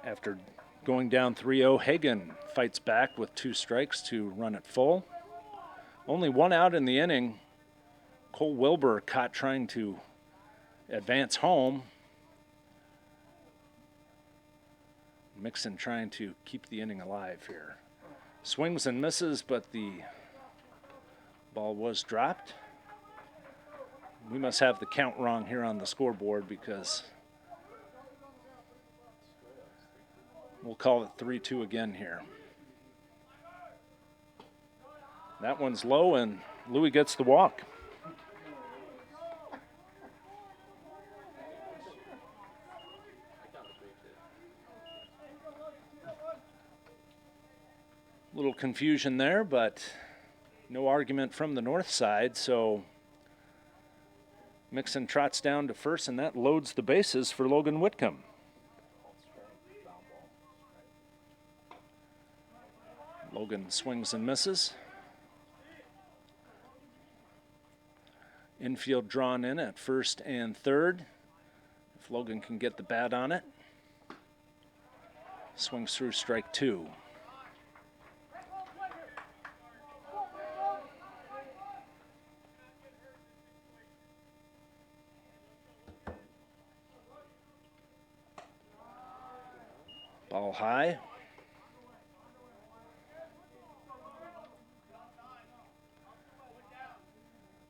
After going down 3-0, Hagan fights back with 2 strikes to run it full. Only 1 out in the inning. Cole Wilbur caught trying to advance home. Mixon trying to keep the inning alive here. Swings and misses, but the ball was dropped. We must have the count wrong here on the scoreboard because we'll call it 3-2 again here. That one's low, and Louis gets the walk. Little confusion there, but no argument from the north side, so Mixon trots down to first, and that loads the bases for Logan Whitcomb. Logan swings and misses. Infield drawn in at first and third. If Logan can get the bat on it. Swings through strike 2. Ball high.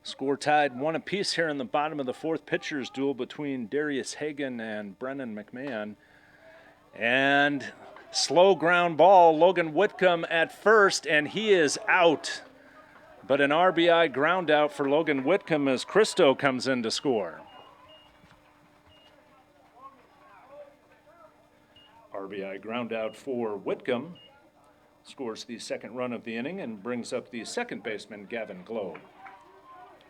Score tied 1 apiece here in the bottom of the 4th. Pitchers duel between Darius Hagan and Brennan McMahon. And slow ground ball, Logan Whitcomb at first, and he is out. But an RBI ground out for Logan Whitcomb as Cristo comes in to score. RBI ground out for Whitcomb. Scores the 2nd run of the inning and brings up the 2nd baseman, Gavin Globe.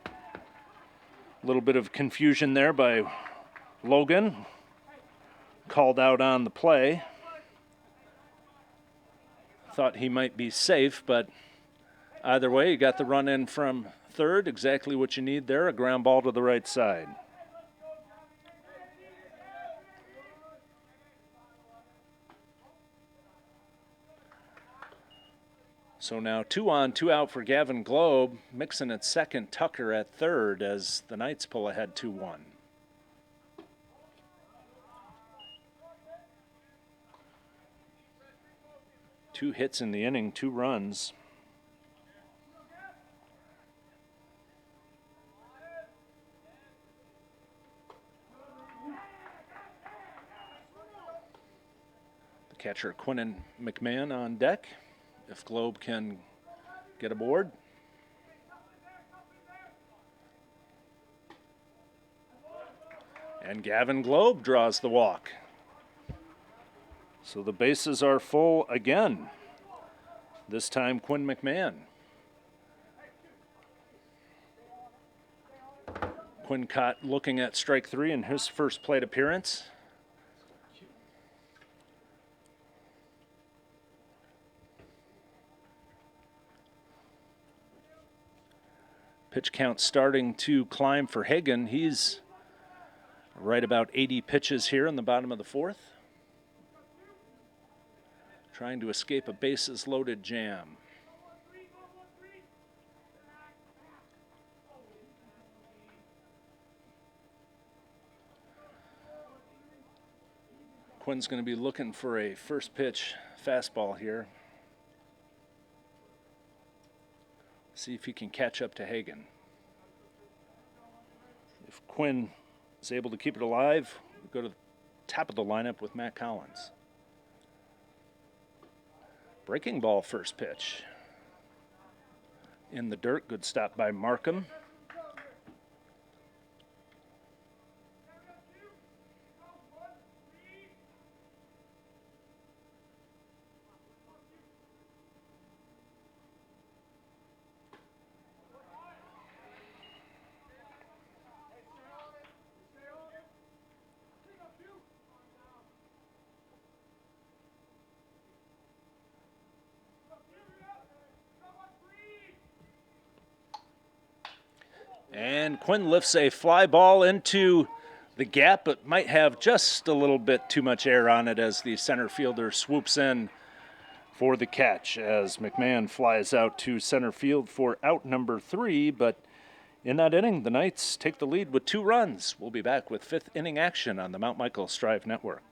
A little bit of confusion there by Logan. Called out on the play. Thought he might be safe, but either way, you got the run in from 3rd. Exactly what you need there, a ground ball to the right side. So now 2 on, 2 out for Gavin Globe. Mixon at 2nd, Tucker at 3rd as the Knights pull ahead 2-1. Two hits in the inning, 2 runs. The catcher, Quinn McMahon, on deck. If Globe can get aboard. And Gavin Globe draws the walk. So the bases are full again. This time Quinn McMahon. Quinn caught looking at strike 3 in his first plate appearance. Pitch count starting to climb for Hagan. He's right about 80 pitches here in the bottom of the 4th. Trying to escape a bases-loaded jam. Quinn's going to be looking for a first pitch fastball here. See if he can catch up to Hagan. If Quinn is able to keep it alive, we'll go to the top of the lineup with Matt Collins. Breaking ball first pitch. In the dirt, good stop by Markham. And Quinn lifts a fly ball into the gap, but might have just a little bit too much air on it as the center fielder swoops in for the catch as McMahon flies out to center field for out number 3. But in that inning, the Knights take the lead with 2 runs. We'll be back with 5th inning action on the Mount Michael Strive Network.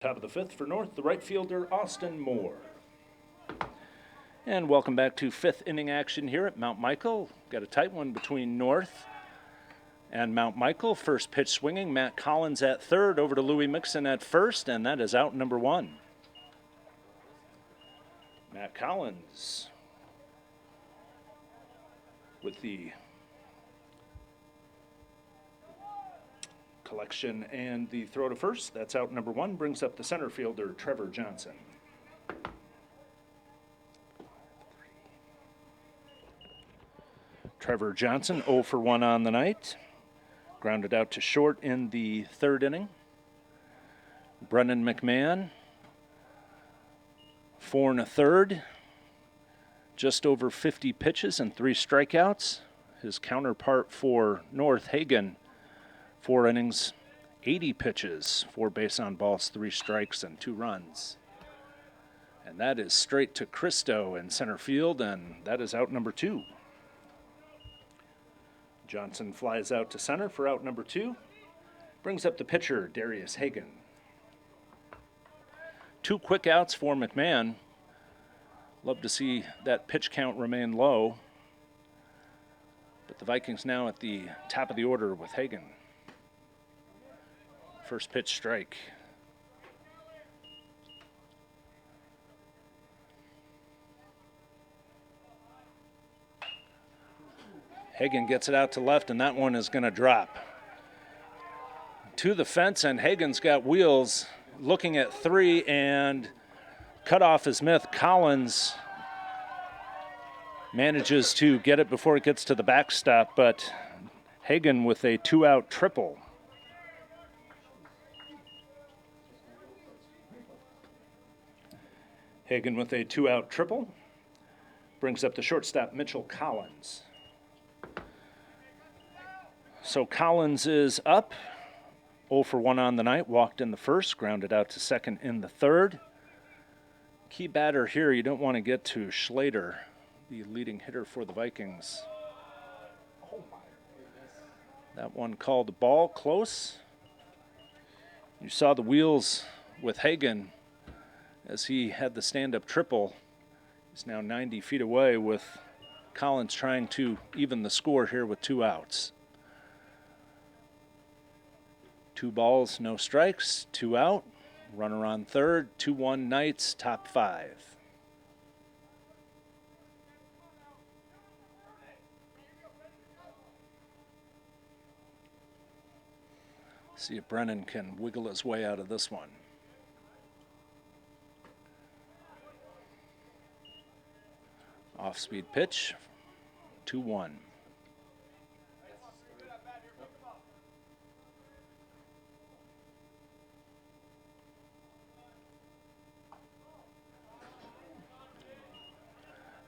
Top of the fifth for North, the right fielder, Austin Moore. And welcome back to fifth inning action here at Mount Michael. Got a tight one between North and Mount Michael. First pitch swinging, Matt Collins at third, over to Louis Mixon at first, and that is out number one. Matt Collins with the collection and the throw to first. That's out number one. Brings up the center fielder, Trevor Johnson. Trevor Johnson 0 for 1 on the night. Grounded out to short in the third inning. Brennan McMahon 4 1/3. Just over 50 pitches and 3 strikeouts. His counterpart for North, Hagan, 4 innings, 80 pitches, 4 base on balls, 3 strikes, and 2 runs. And that is straight to Cristo in center field, and that is out number 2. Johnson flies out to center for out number 2. Brings up the pitcher, Darius Hagan. 2 quick outs for McMahon. Love to see that pitch count remain low. But the Vikings now at the top of the order with Hagan. First pitch strike. Hagan gets it out to left, and that one is going to drop. To the fence, and Hagan's got wheels, looking at 3, and cutoff is Smith. Collins manages to get it before it gets to the backstop, but Hagan with a 2-out triple. Hagan with a 2-out triple brings up the shortstop, Mitchell Collins. So Collins is up, 0 for 1 on the night, walked in the first, grounded out to second in the third. Key batter here, you don't want to get to Schlater, the leading hitter for the Vikings. That one called a ball, close. You saw the wheels with Hagan as he had the stand-up triple. He's now 90 feet away with Collins trying to even the score here with 2 outs. 2 balls, no strikes, 2 out. Runner on third, 2-1 Knights, top 5. See if Brennan can wiggle his way out of this one. Off-speed pitch, 2-1.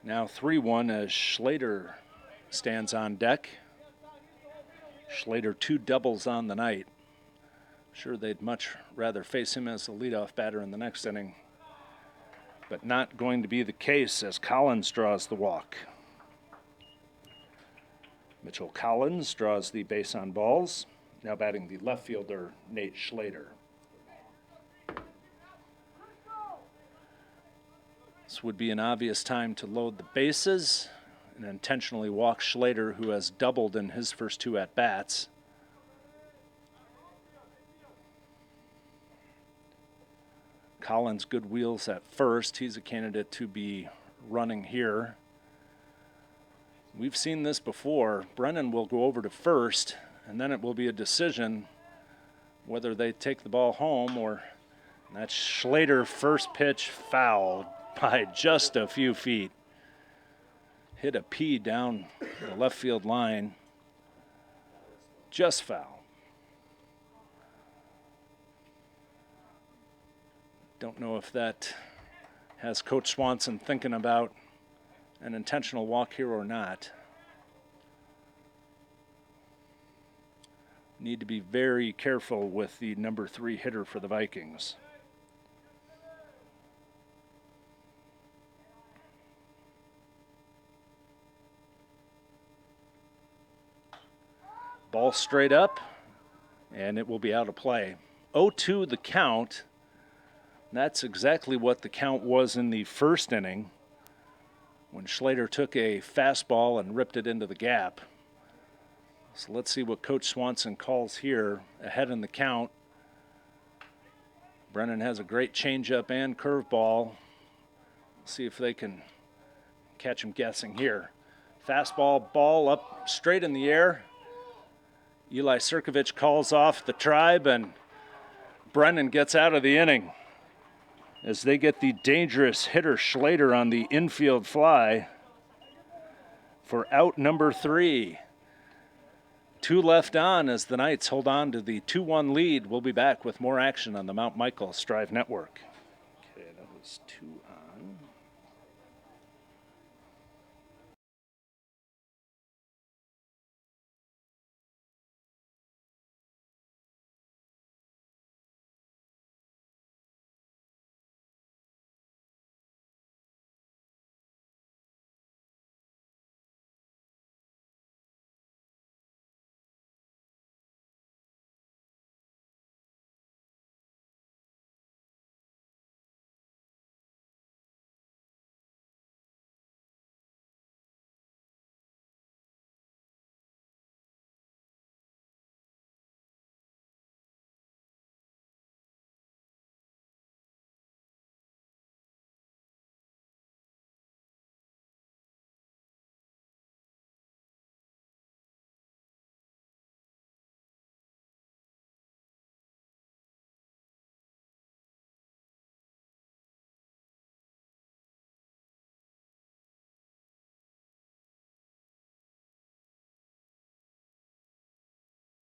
Now 3-1 as Schlater stands on deck. Schlater 2 doubles on the night. Sure, they'd much rather face him as the leadoff batter in the next inning, but not going to be the case as Collins draws the walk. Mitchell Collins draws the base on balls. Now batting the left fielder, Nate Schlater. This would be an obvious time to load the bases and intentionally walk Schlater, who has doubled in his first 2 at-bats. Collins, good wheels at first. He's a candidate to be running here. We've seen this before. Brennan will go over to first, and then it will be a decision whether they take the ball home or that's Schlater, first pitch foul by just a few feet. Hit a P down the left field line. Just foul. Don't know if that has Coach Swanson thinking about an intentional walk here or not. Need to be very careful with the number 3 hitter for the Vikings. Ball straight up, and it will be out of play. 0-2 the count. That's exactly what the count was in the first inning when Schlater took a fastball and ripped it into the gap. So let's see what Coach Swanson calls here ahead in the count. Brennan has a great changeup and curveball. See if they can catch him guessing here. Fastball, ball up straight in the air. Eli Sirkovich calls off the tribe, and Brennan gets out of the inning as they get the dangerous hitter Schlater on the infield fly for out number 3. 2 left on as the Knights hold on to the 2-1 lead. We'll be back with more action on the Mount Michael Strive Network. Okay, that was 2 on.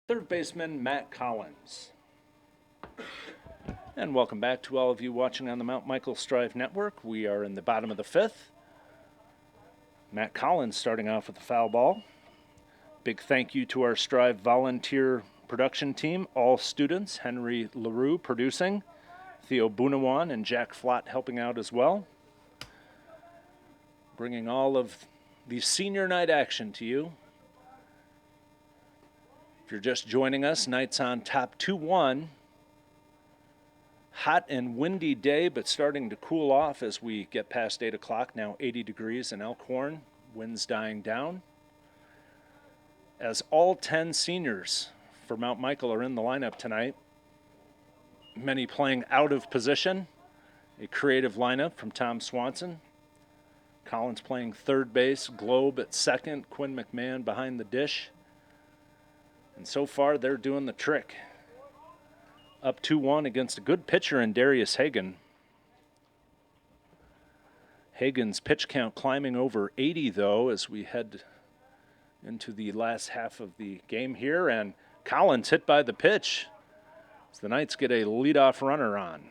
Third baseman Matt Collins. And welcome back to all of you watching on the Mount Michael Strive Network. We are in the bottom of the 5th. Matt Collins starting off with a foul ball. Big thank you to our Strive volunteer production team, all students, Henry LaRue producing, Theo Bunawan and Jack Flott helping out as well. Bringing all of the senior night action to you. If you're just joining us, Knights on top 2-1. Hot and windy day, but starting to cool off as we get past 8 o'clock. Now 80 degrees in Elkhorn. Winds dying down. As all 10 seniors for Mount Michael are in the lineup tonight. Many playing out of position. A creative lineup from Tom Swanson. Collins playing third base, Globe at second, Quinn McMahon behind the dish. And so far, they're doing the trick. Up 2-1 against a good pitcher in Darius Hagan. Hagan's pitch count climbing over 80, though, as we head into the last half of the game here. And Collins hit by the pitch as the Knights get a leadoff runner on.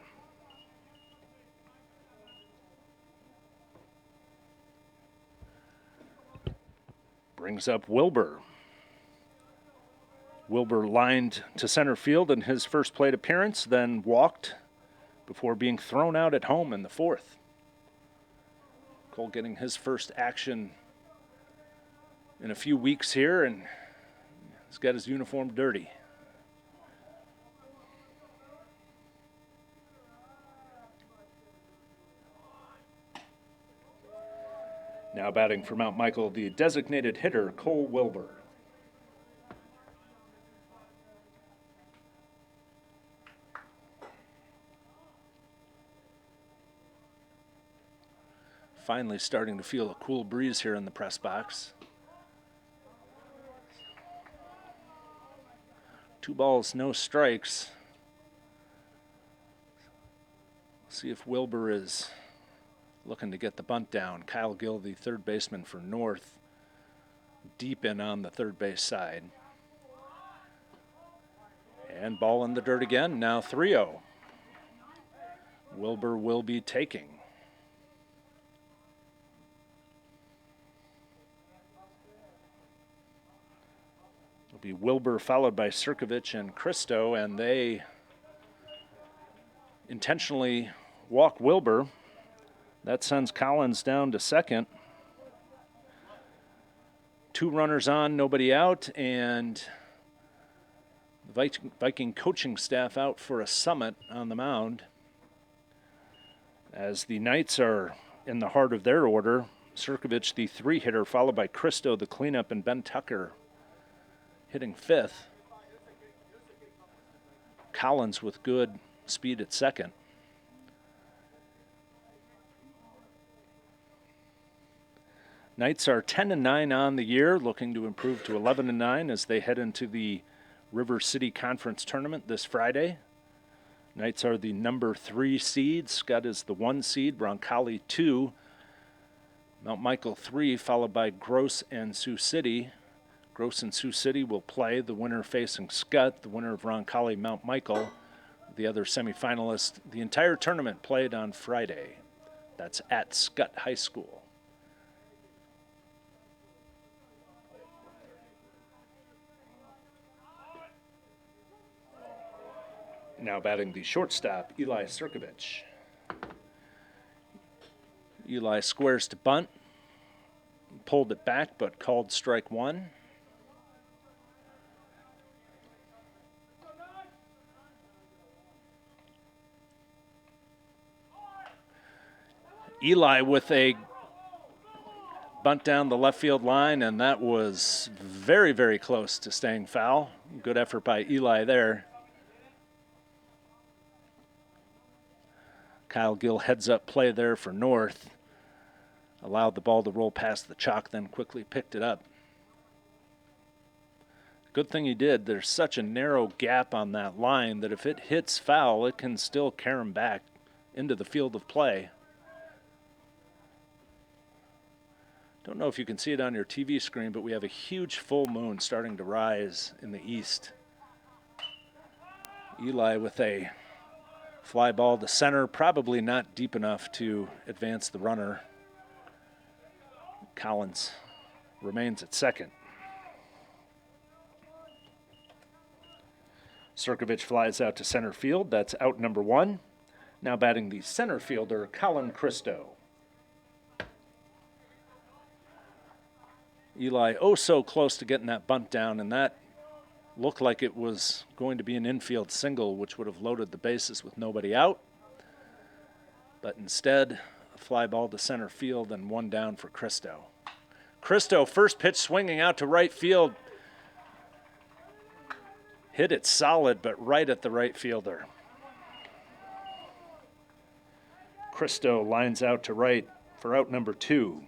Brings up Wilbur. Wilbur lined to center field in his first plate appearance, then walked before being thrown out at home in the 4th. Cole getting his first action in a few weeks here, and he's got his uniform dirty. Now batting for Mount Michael, the designated hitter, Cole Wilbur. Finally starting to feel a cool breeze here in the press box. 2 balls, no strikes. See if Wilbur is looking to get the bunt down. Kyle Gill, the third baseman for North, deep in on the third base side. And ball in the dirt again, now 3-0. Wilbur will be taking. It'll be Wilbur followed by Sirkovich and Cristo, and they intentionally walk Wilbur. That sends Collins down to second. 2 runners on, nobody out, and the Viking coaching staff out for a summit on the mound. As the Knights are in the heart of their order, Sirkovich, the 3-hitter, followed by Cristo, the cleanup, and Ben Tucker hitting 5th. Collins with good speed at 2nd. Knights are 10-9 on the year, looking to improve to 11-9 as they head into the River City Conference Tournament this Friday. Knights are the number 3 seed. Scott is the 1 seed. Roncalli 2. Mount Michael 3, followed by Gross and Sioux City. Gross and Sioux City will play, the winner facing Scott, the winner of Roncalli Mount Michael, the other semifinalist. The entire tournament played on Friday. That's at Scott High School. Now batting the shortstop, Eli Sirkovich. Eli squares to bunt, pulled it back but called strike 1. Eli with a bunt down the left field line, and that was very, very close to staying foul. Good effort by Eli there. Kyle Gill heads up play there for North. Allowed the ball to roll past the chalk, then quickly picked it up. Good thing he did. There's such a narrow gap on that line that if it hits foul, it can still carry him back into the field of play. Don't know if you can see it on your TV screen, but we have a huge full moon starting to rise in the east. Eli with a fly ball to center, probably not deep enough to advance the runner. Collins remains at 2nd. Sirkovich flies out to center field. That's out number 1. Now batting the center fielder, Colin Cristo. Eli so close to getting that bunt down, and that looked like it was going to be an infield single, which would have loaded the bases with nobody out. But instead, a fly ball to center field and 1 down for Cristo. Cristo, first pitch swinging out to right field. Hit it solid, but right at the right fielder. Cristo lines out to right for out number 2.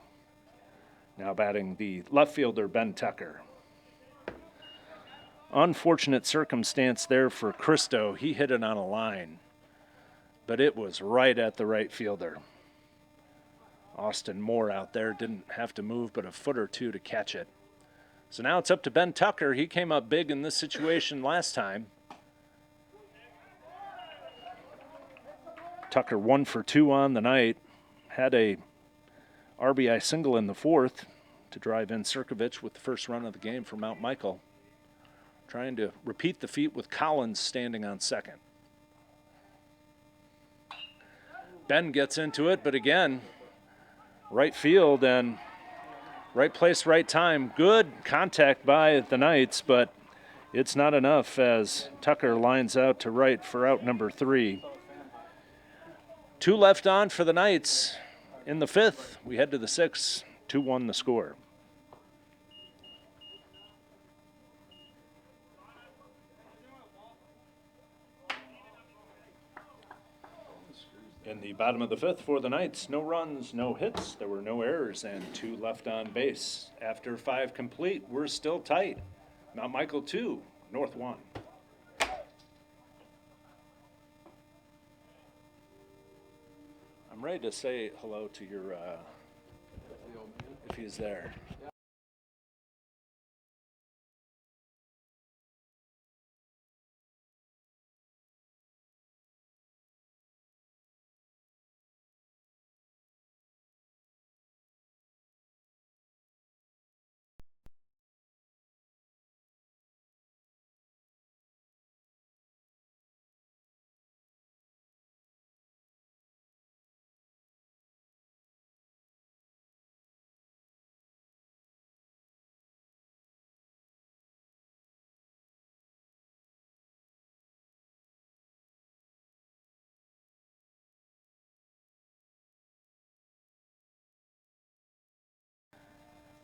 Now batting the left fielder, Ben Tucker. Unfortunate circumstance there for Cristo. He hit it on a line, but it was right at the right fielder. Austin Moore out there didn't have to move but a foot or 2 to catch it. So now it's up to Ben Tucker. He came up big in this situation last time. Tucker 1 for 2 on the night. Had a RBI single in the 4th to drive in Sirkovich with the first run of the game for Mount Michael. Trying to repeat the feat with Collins standing on 2nd. Ben gets into it, but again, right field and right place, right time. Good contact by the Knights, but it's not enough as Tucker lines out to right for out number 3. 2 left on for the Knights in the 5th. We head to the 6th, 2-1 the score. In the bottom of the 5th for the Knights, no runs, no hits, there were no errors, and 2 left on base. After 5 complete, we're still tight. Mount Michael 2, North 1. I'm ready to say hello to your, if he's there.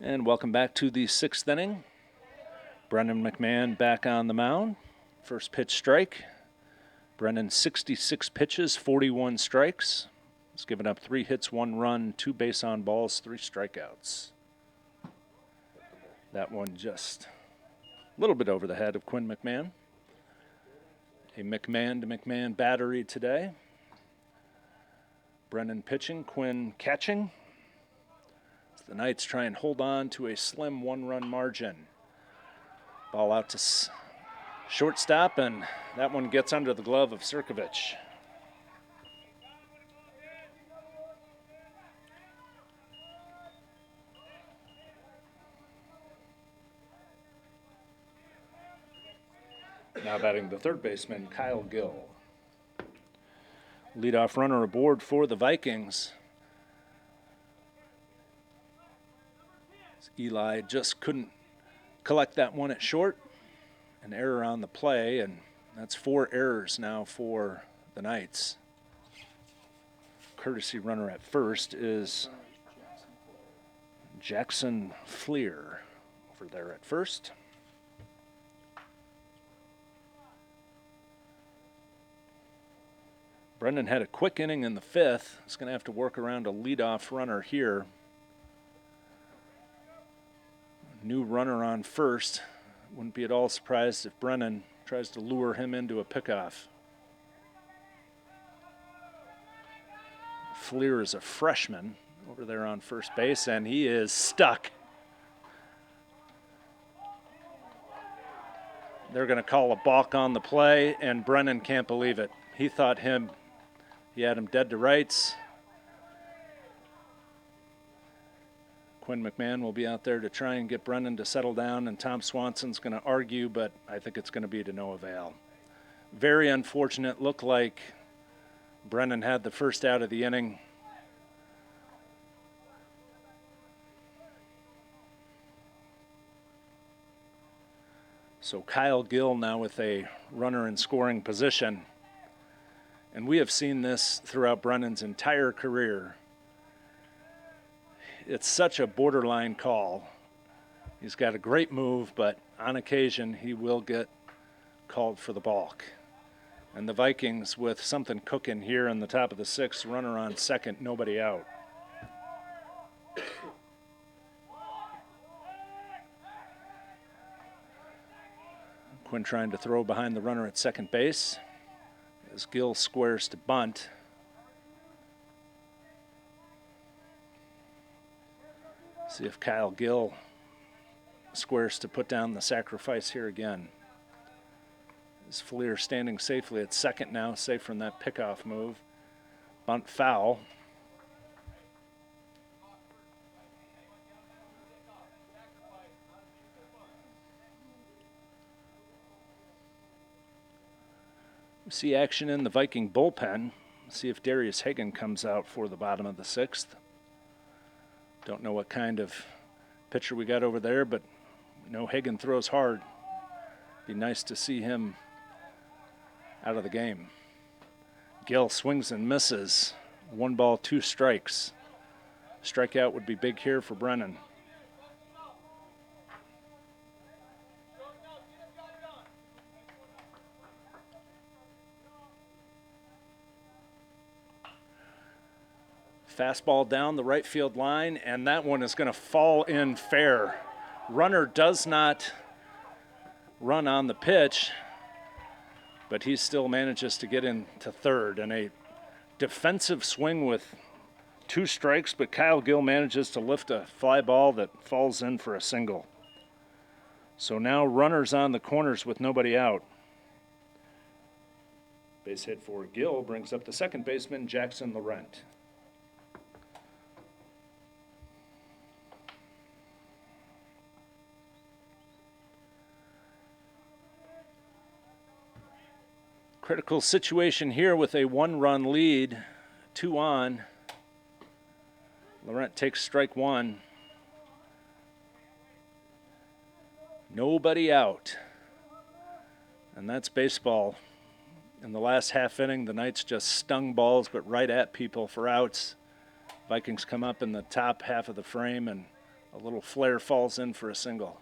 And welcome back to the 6th inning. Brendan McMahon back on the mound. First pitch strike. Brendan 66 pitches, 41 strikes. He's given up 3 hits, 1 run, 2 base on balls, 3 strikeouts. That one just a little bit over the head of Quinn McMahon. A McMahon to McMahon battery today. Brendan pitching, Quinn catching. The Knights try and hold on to a slim 1-run margin. Ball out to shortstop, and that one gets under the glove of Sirkovich. Now batting the third baseman, Kyle Gill. Leadoff runner aboard for the Vikings. Eli just couldn't collect that one at short. An error on the play, and that's 4 errors now for the Knights. Courtesy runner at first is Jackson Fleer over there at first. Brendan had a quick inning in the 5th. He's going to have to work around a leadoff runner here. New runner on first. Wouldn't be at all surprised if Brennan tries to lure him into a pickoff. Fleer is a freshman over there on first base, and he is stuck. They're going to call a balk on the play, and Brennan can't believe it. He thought he had him dead to rights. Quinn McMahon will be out there to try and get Brennan to settle down, and Tom Swanson's going to argue, but I think it's going to be to no avail. Very unfortunate. Looked like Brennan had the first out of the inning. So Kyle Gill now with a runner in scoring position. And we have seen this throughout Brennan's entire career. It's such a borderline call. He's got a great move, but on occasion he will get called for the balk. And the Vikings with something cooking here in the top of the 6th, runner on second, nobody out. Quinn trying to throw behind the runner at second base as Gill squares to bunt. See if Kyle Gill squares to put down the sacrifice here again. Is Fleer standing safely at second now, safe from that pickoff move. Bunt foul. We see action in the Viking bullpen. See if Darius Hagan comes out for the bottom of the 6th. Don't know what kind of pitcher we got over there, but we know Hagan throws hard. Be nice to see him out of the game. Gill swings and misses. 1 ball, 2 strikes. Strikeout would be big here for Brennan. Fastball down the right field line, and that one is going to fall in fair. Runner does not run on the pitch, but he still manages to get into third. And a defensive swing with 2 strikes, but Kyle Gill manages to lift a fly ball that falls in for a single. So now runners on the corners with nobody out. Base hit for Gill brings up the second baseman, Jackson Laurent. Critical situation here with a 1-run lead, 2 on. Laurent takes strike 1. Nobody out. And that's baseball. In the last half inning, the Knights just stung balls, but right at people for outs. Vikings come up in the top half of the frame and A little flare falls in for a single.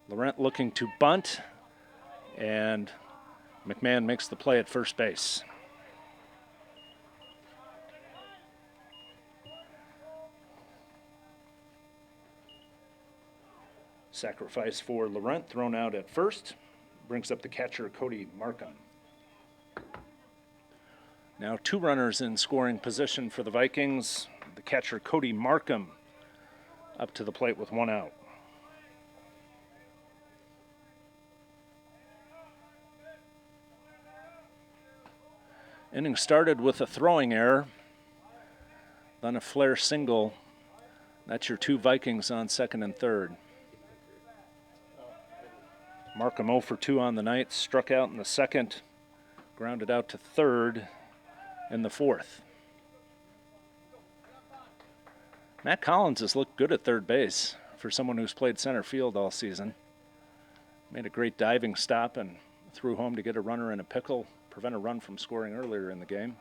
Laurent looking to bunt, and McMahon makes the play at first base. Sacrifice for Laurent, thrown out at first. Brings up the catcher, Cody Markham. Now 2 runners in scoring position for the Vikings. The catcher, Cody Markham, up to the plate with 1 out. Inning started with a throwing error, then a flare single. That's your 2 Vikings on second and third. Markham 0 for 2 on the night, struck out in the second, grounded out to third in the fourth. Matt Collins has looked good at third base for someone who's played center field all season. Made a great diving stop and threw home to get a runner in a pickle, prevent a run from scoring earlier in the game.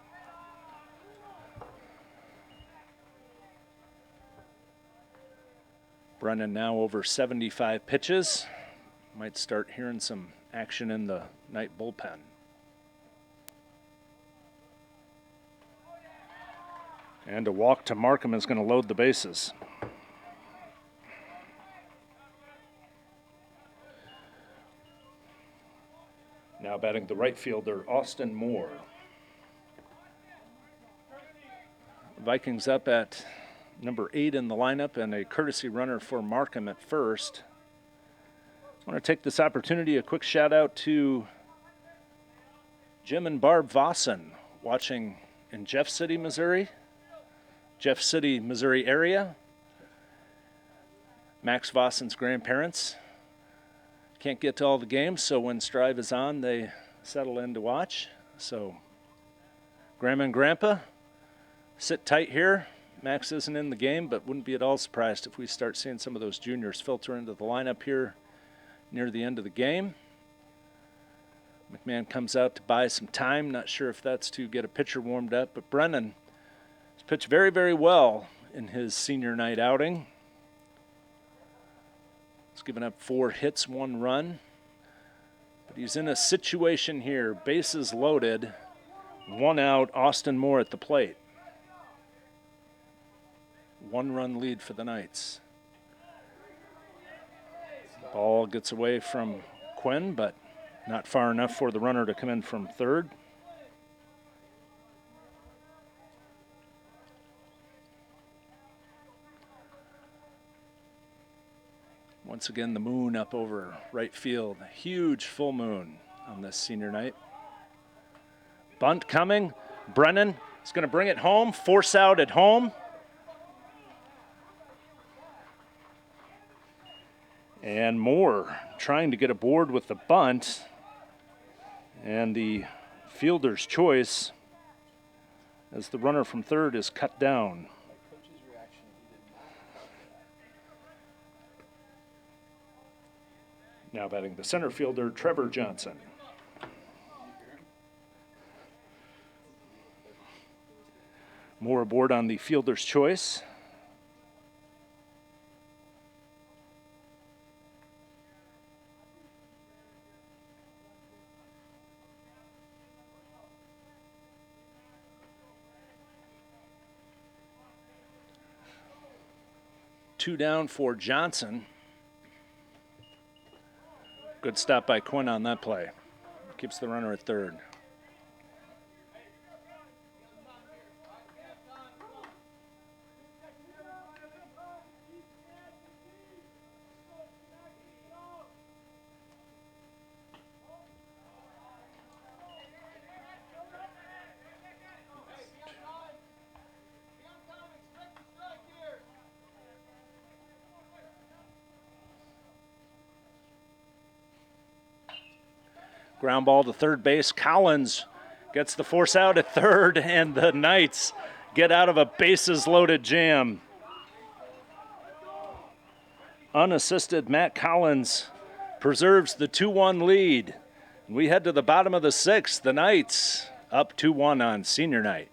Brennan now over 75 pitches. Might start hearing some action in the night bullpen. And a walk to Markham is going to load the bases. Now batting the right fielder, Austin Moore. Vikings up at number 8 in the lineup and a courtesy runner for Markham at first. I want to take this opportunity, a quick shout out to Jim and Barb Vossen watching in Jeff City, Missouri area. Max Vossen's grandparents can't get to all the games, so when Strive is on, they settle in to watch. So, Grandma and Grandpa, sit tight here. Max isn't in the game, but wouldn't be at all surprised if we start seeing some of those juniors filter into the lineup here near the end of the game. McMahon comes out to buy some time. Not sure if that's to get a pitcher warmed up, but Brennan has pitched very, very well in his senior night outing. He's given up 4 hits, 1 run. But he's in a situation here, bases loaded, 1 out, Austin Moore at the plate. 1-run lead for the Knights. Ball gets away from Quinn, but not far enough for the runner to come in from third. Once again, the moon up over right field. A huge full moon on this senior night. Bunt coming. Brennan is going to bring it home. Force out at home. And Moore trying to get aboard with the bunt. And the fielder's choice as the runner from third is cut down. Now batting the center fielder, Trevor Johnson. Moore aboard on the fielder's choice. Two down for Johnson. Good stop by Quinn on that play. Keeps the runner at third. Ground ball to third base. Collins gets the force out at third, and the Knights get out of a bases-loaded jam. Unassisted, Matt Collins preserves the 2-1 lead. We head to the bottom of the 6th. The Knights up 2-1 on senior night.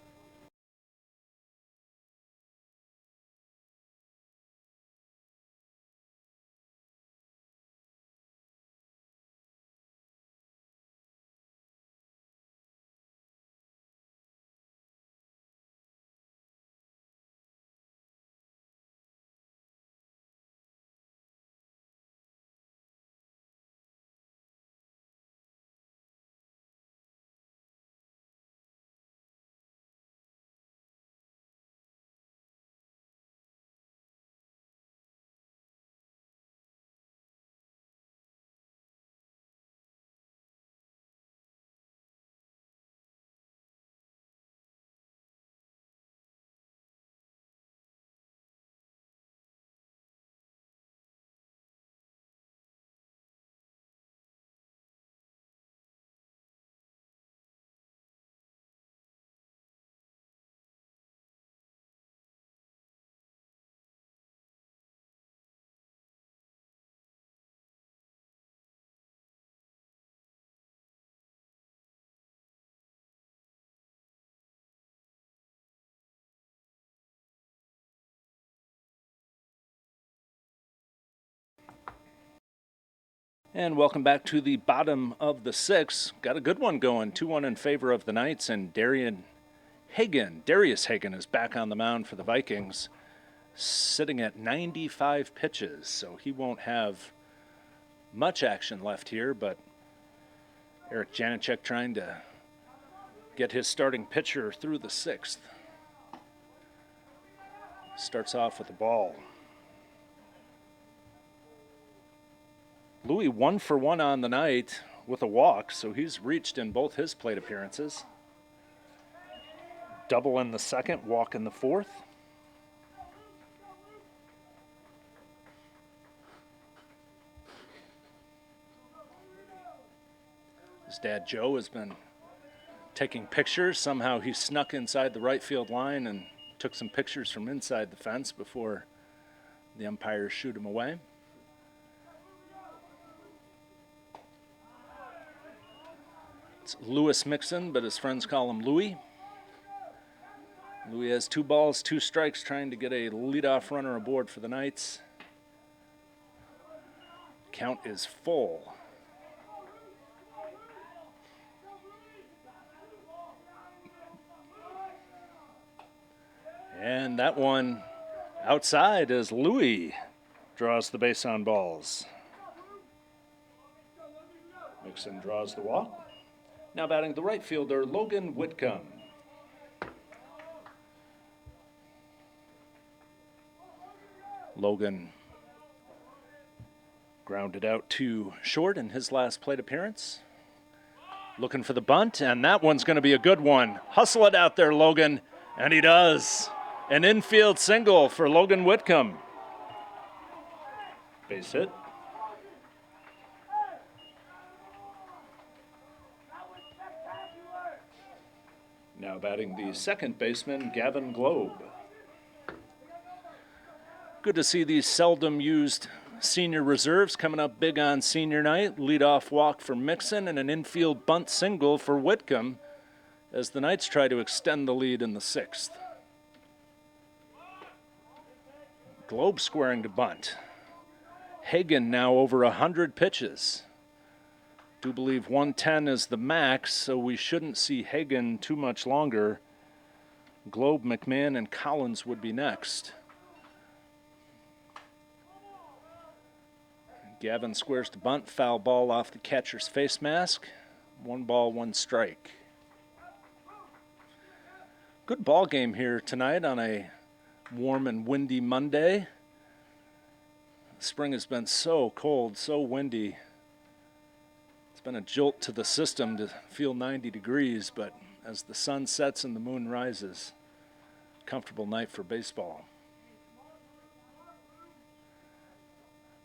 And welcome back to the bottom of the sixth. Got a good one going, 2-1 in favor of the Knights, and Darius Hagen is back on the mound for the Vikings, sitting at 95 pitches, so he won't have much action left here, but Eric Janicek trying to get his starting pitcher through the sixth. Starts off with the ball. Louis 1 for 1 on the night with a walk, so he's reached in both his plate appearances. Double in the second, walk in the fourth. His dad Joe has been taking pictures. Somehow he snuck inside the right field line and took some pictures from inside the fence before the umpires shoot him away. It's Lewis Mixon, but his friends call him Louie. Louie has 2 balls, 2 strikes, trying to get a leadoff runner aboard for the Knights. Count is full. And that one outside as Louie draws the base on balls. Mixon draws the walk. Now batting the right fielder, Logan Whitcomb. Logan grounded out to short in his last plate appearance. Looking for the bunt, and that one's going to be a good one. Hustle it out there, Logan, and he does. An infield single for Logan Whitcomb. Base hit. Now batting the second baseman, Gavin Globe. Good to see these seldom used senior reserves coming up big on senior night. Leadoff walk for Mixon and an infield bunt single for Whitcomb as the Knights try to extend the lead in the sixth. Globe squaring to bunt. Hagen now over 100 pitches. Do believe 110 is the max, so we shouldn't see Hagen too much longer. Globe, McMahon, and Collins would be next. Gavin squares to bunt, foul ball off the catcher's face mask. 1 ball, 1 strike. Good ball game here tonight on a warm and windy Monday. Spring has been so cold, so windy. It's been a jolt to the system to feel 90 degrees, but as the sun sets and the moon rises, comfortable night for baseball.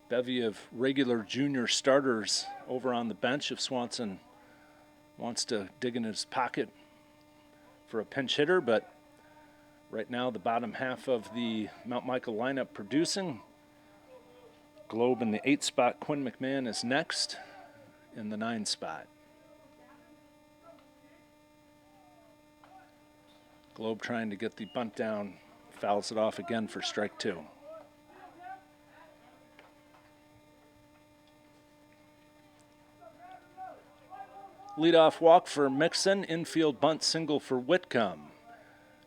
Bevy of regular junior starters over on the bench if Swanson wants to dig in his pocket for a pinch hitter, but right now the bottom half of the Mount Michael lineup producing. Globe in the 8 spot, Quinn McMahon is next in the 9 spot. Globe trying to get the bunt down, fouls it off again for strike 2. Leadoff walk for Mixon, infield bunt single for Whitcomb.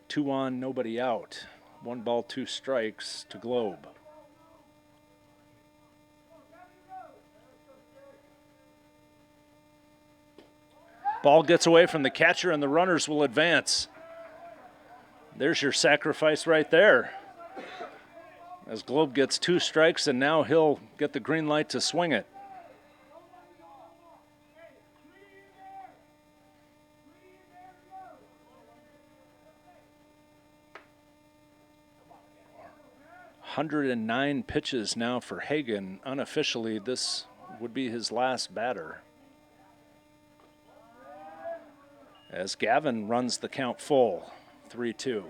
2 on, nobody out. 1 ball, 2 strikes to Globe. Ball gets away from the catcher and the runners will advance. There's your sacrifice right there. As Globe gets 2 strikes and now he'll get the green light to swing it. "109 pitches now for Hagen. Unofficially, this would be his last batter. As Gavin runs the count full, 3-2.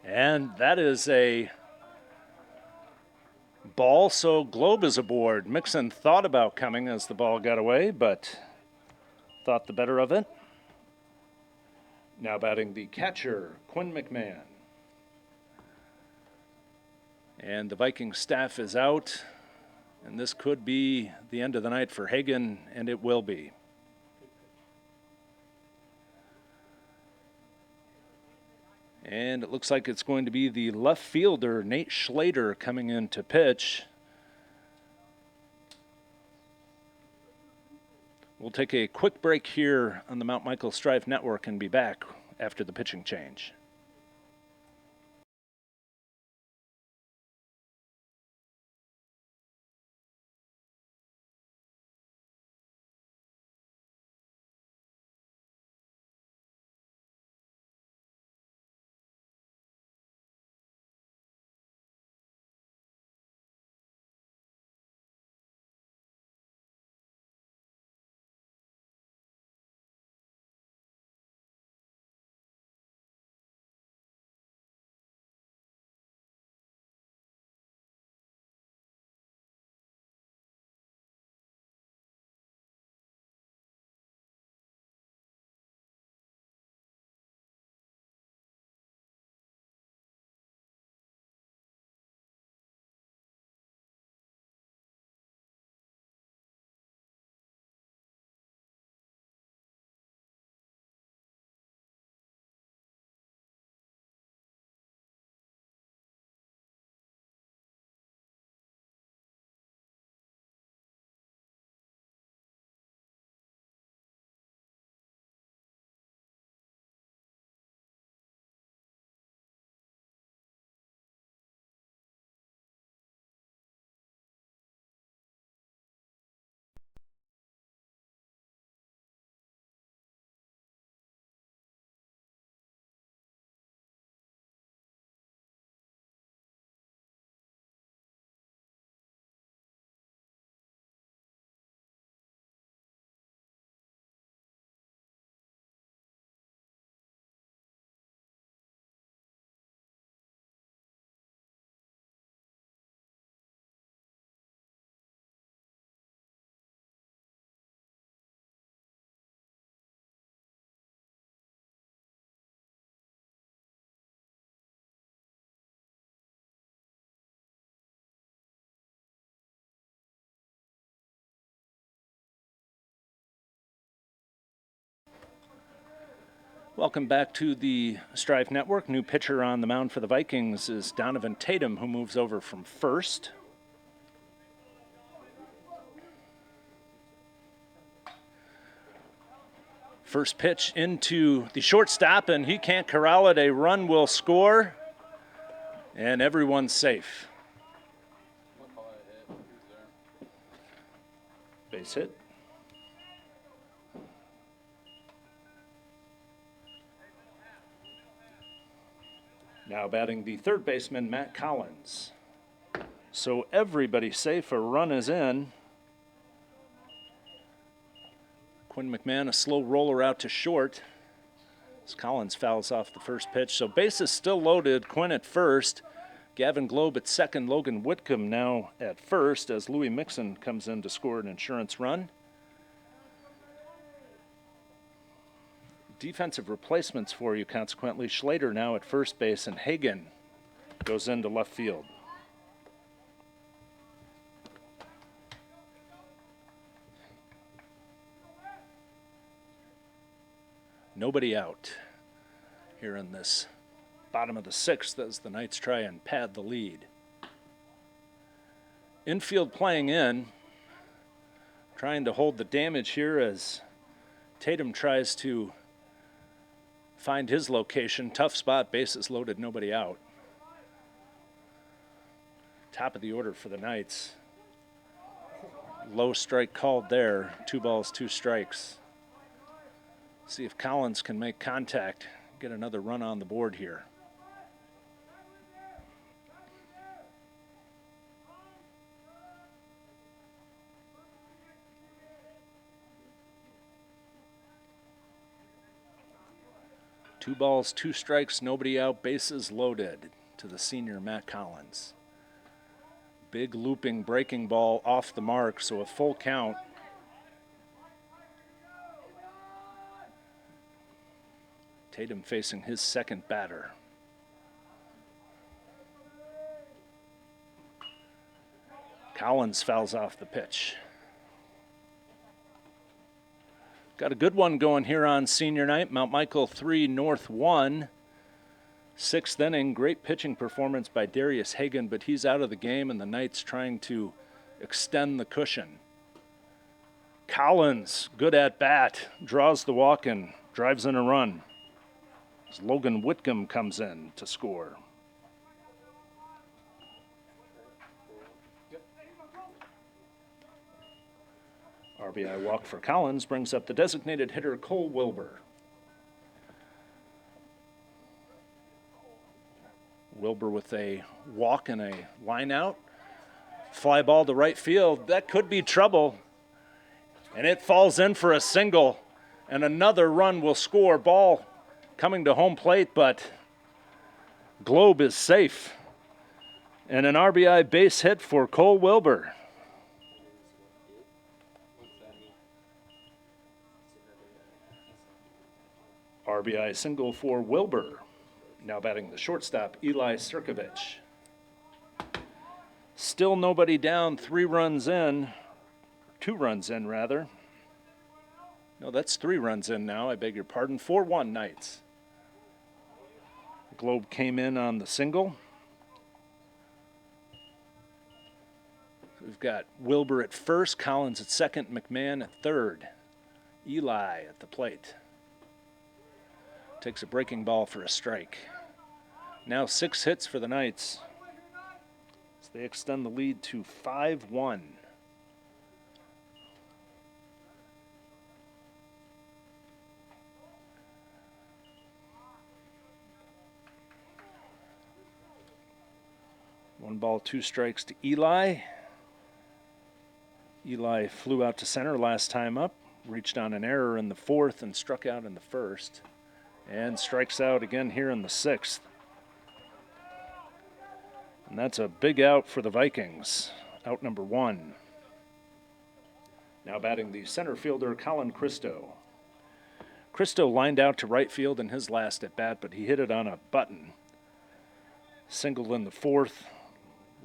And that is a ball, so Globe is aboard. Mixon thought about coming as the ball got away, but thought the better of it. Now batting the catcher, Quinn McMahon. And the Viking staff is out, and this could be the end of the night for Hagen, and it will be. And it looks like it's going to be the left fielder, Nate Schlater, coming in to pitch. We'll take a quick break here on the Mount Michael Strive Network and be back after the pitching change. Welcome back to the Strive Network. New pitcher on the mound for the Vikings is Donovan Tatum, who moves over from first. First pitch into the shortstop, and he can't corral it. A run will score, and everyone's safe. Base hit. Now batting the third baseman, Matt Collins. So everybody's safe, a run is in. Quinn McMahon, a slow roller out to short. As Collins fouls off the first pitch. So bases still loaded, Quinn at first. Gavin Globe at second, Logan Whitcomb now at first as Louis Mixon comes in to score an insurance run. Defensive replacements for you, consequently. Schlater now at first base, and Hagen goes into left field. Nobody out here in this bottom of the sixth as the Knights try and pad the lead. Infield playing in, trying to hold the damage here as Tatum tries to find his location. Tough spot, bases loaded, nobody out. Top of the order for the Knights. Low strike called there. 2 balls, 2 strikes. See if Collins can make contact, get another run on the board here. Two balls, 2 strikes, nobody out, bases loaded to the senior Matt Collins. Big looping breaking ball off the mark, so a full count. Tatum facing his second batter. Collins fouls off the pitch. Got a good one going here on senior night. Mount Michael 3, North 1. Sixth inning, great pitching performance by Darius Hagan, but he's out of the game, and the Knights trying to extend the cushion. Collins, good at bat, draws the walk and drives in a run. As Logan Whitcomb comes in to score. RBI walk for Collins brings up the designated hitter Cole Wilbur. Wilbur with a walk and a line out. Fly ball to right field. That could be trouble. And it falls in for a single. And another run will score. Ball coming to home plate, but Globe is safe. And an RBI base hit for Cole Wilbur. RBI single for Wilbur. Now batting the shortstop, Eli Sirkovich. Still nobody down, 2 runs in rather. No, that's 3 runs in now, I beg your pardon. 4-1 Knights. Globe came in on the single. We've got Wilbur at first, Collins at second, McMahon at third. Eli at the plate. Takes a breaking ball for a strike. Now 6 hits for the Knights. So they extend the lead to 5-1. One ball, 2 strikes to Eli. Eli flew out to center last time up, reached on an error in the 4th and struck out in the 1st. And strikes out again here in the 6th. And that's a big out for the Vikings. Out number 1. Now batting the center fielder, Colin Cristo. Cristo lined out to right field in his last at bat, but he hit it on a button. Singled in the 4th,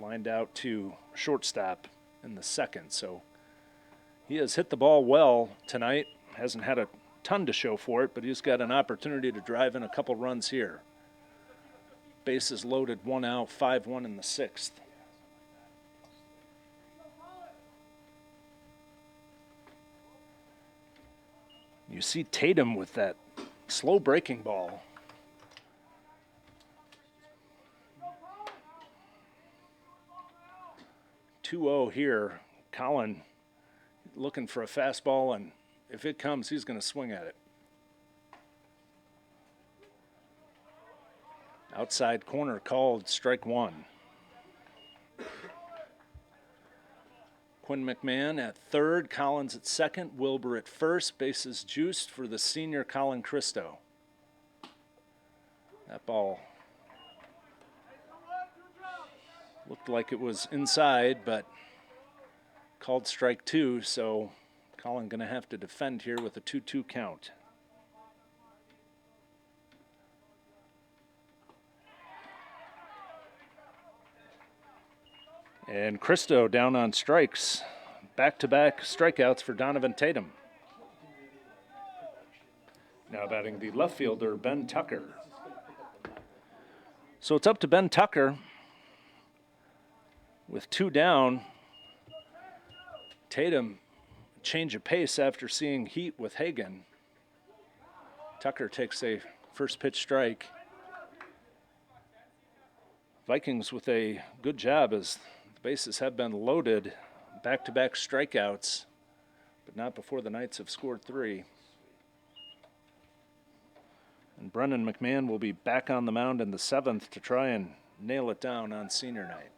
lined out to shortstop in the 2nd. So he has hit the ball well tonight. Hasn't had a ton to show for it, but he's got an opportunity to drive in a couple runs here. Bases loaded, 1 out, 5-1 in the 6th. You see Tatum with that slow breaking ball. (2-0) here. Colin looking for a fastball, and if it comes, he's going to swing at it. Outside corner called, strike 1. Quinn McMahon at third, Collins at second, Wilbur at first. Bases juiced for the senior Colin Cristo. That ball looked like it was inside, but called strike 2, so Colin going to have to defend here with a 2-2 count. And Cristo down on strikes. Back-to-back strikeouts for Donovan Tatum. Now batting the left fielder, Ben Tucker. So it's up to Ben Tucker with 2 down. Tatum, change of pace after seeing heat with Hagan. Tucker takes a first pitch strike. Vikings with a good job as the bases have been loaded. Back-to-back strikeouts, but not before the Knights have scored 3. And Brendan McMahon will be back on the mound in the 7th to try and nail it down on senior night.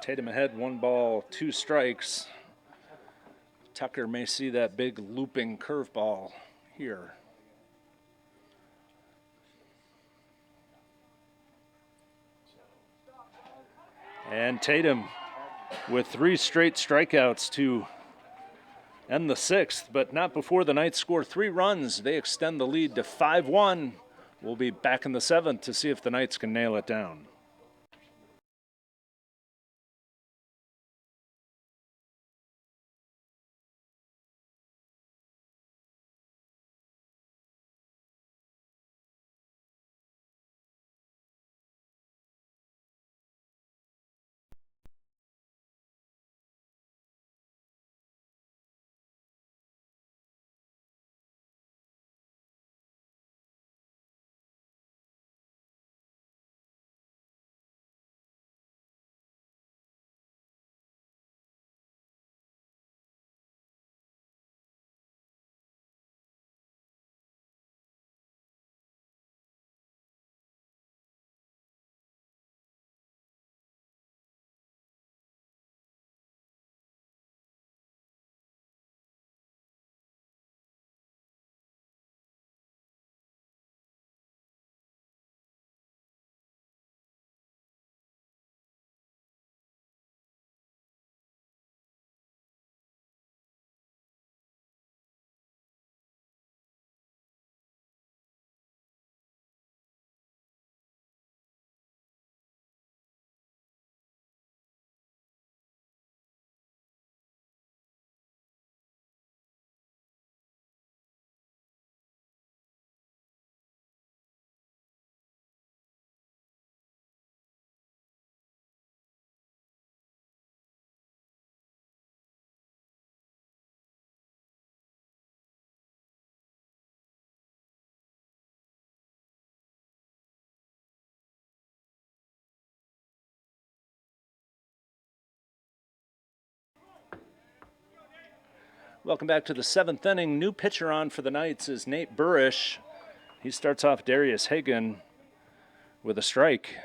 Tatum ahead, 1 ball, 2 strikes. Tucker may see that big looping curveball here. And Tatum with 3 straight strikeouts to end the 6th, but not before the Knights score 3 runs. They extend the lead to 5-1. We'll be back in the 7th to see if the Knights can nail it down. Welcome back to the 7th inning. New pitcher on for the Knights is Nate Burrish. He starts off Darius Hagan with a strike.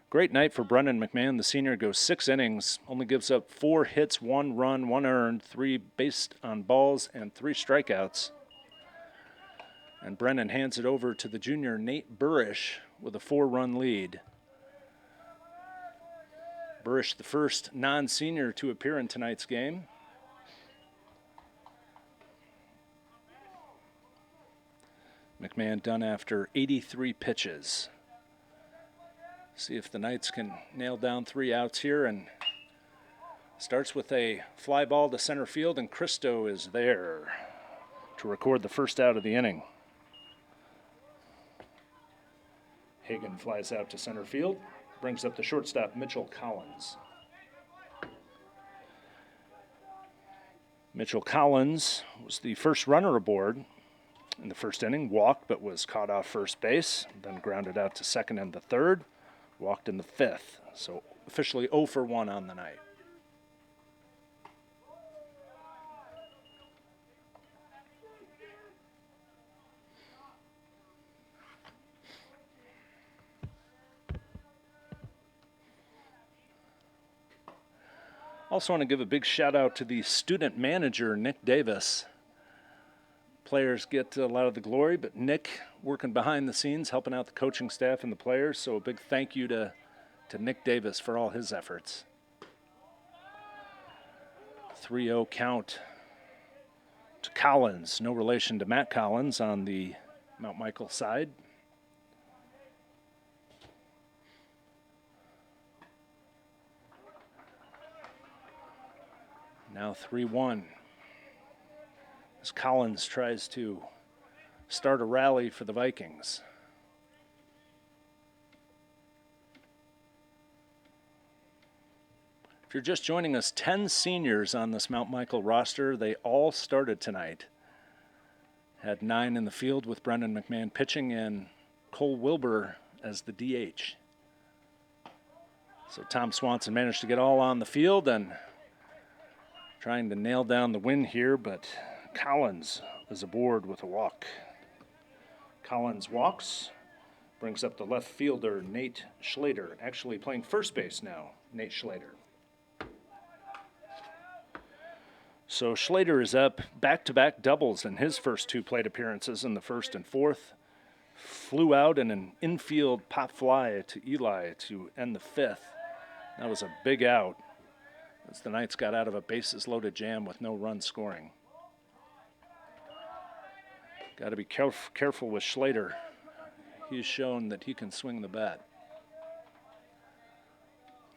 Great night for Brendan McMahon. The senior goes 6 innings, only gives up 4 hits, 1 run, 1 earned, 3 based on balls, and 3 strikeouts. And Brendan hands it over to the junior Nate Burrish with a 4-run lead. Burrish, the first non-senior to appear in tonight's game. McMahon done after 83 pitches. See if the Knights can nail down 3 outs here, and starts with a fly ball to center field, and Cristo is there to record the first out of the inning. Hagan flies out to center field, brings up the shortstop Mitchell Collins. Mitchell Collins was the first runner aboard in the first inning, walked but was caught off first base, then grounded out to second and the third, walked in the 5th. So officially 0 for 1 on the night. Also want to give a big shout out to the student manager, Nick Davis. Players get a lot of the glory, but Nick working behind the scenes, helping out the coaching staff and the players. So a big thank you to Nick Davis for all his efforts. 3-0 count to Collins. No relation to Matt Collins on the Mount Michael side. Now 3-1. As Collins tries to start a rally for the Vikings. If you're just joining us, 10 seniors on this Mount Michael roster. They all started tonight. Had 9 in the field with Brendan McMahon pitching and Cole Wilbur as the DH. So Tom Swanson managed to get all on the field and trying to nail down the win here, but Collins is aboard with a walk. Collins walks, brings up the left fielder, Nate Schlater. Actually playing first base now, Nate Schlater. So Schlater is up back-to-back doubles in his first 2 plate appearances in the 1st and 4th. Flew out in an infield pop fly to Eli to end the 5th. That was a big out as the Knights got out of a bases-loaded jam with no run scoring. Got to be careful with Schlater. He's shown that he can swing the bat.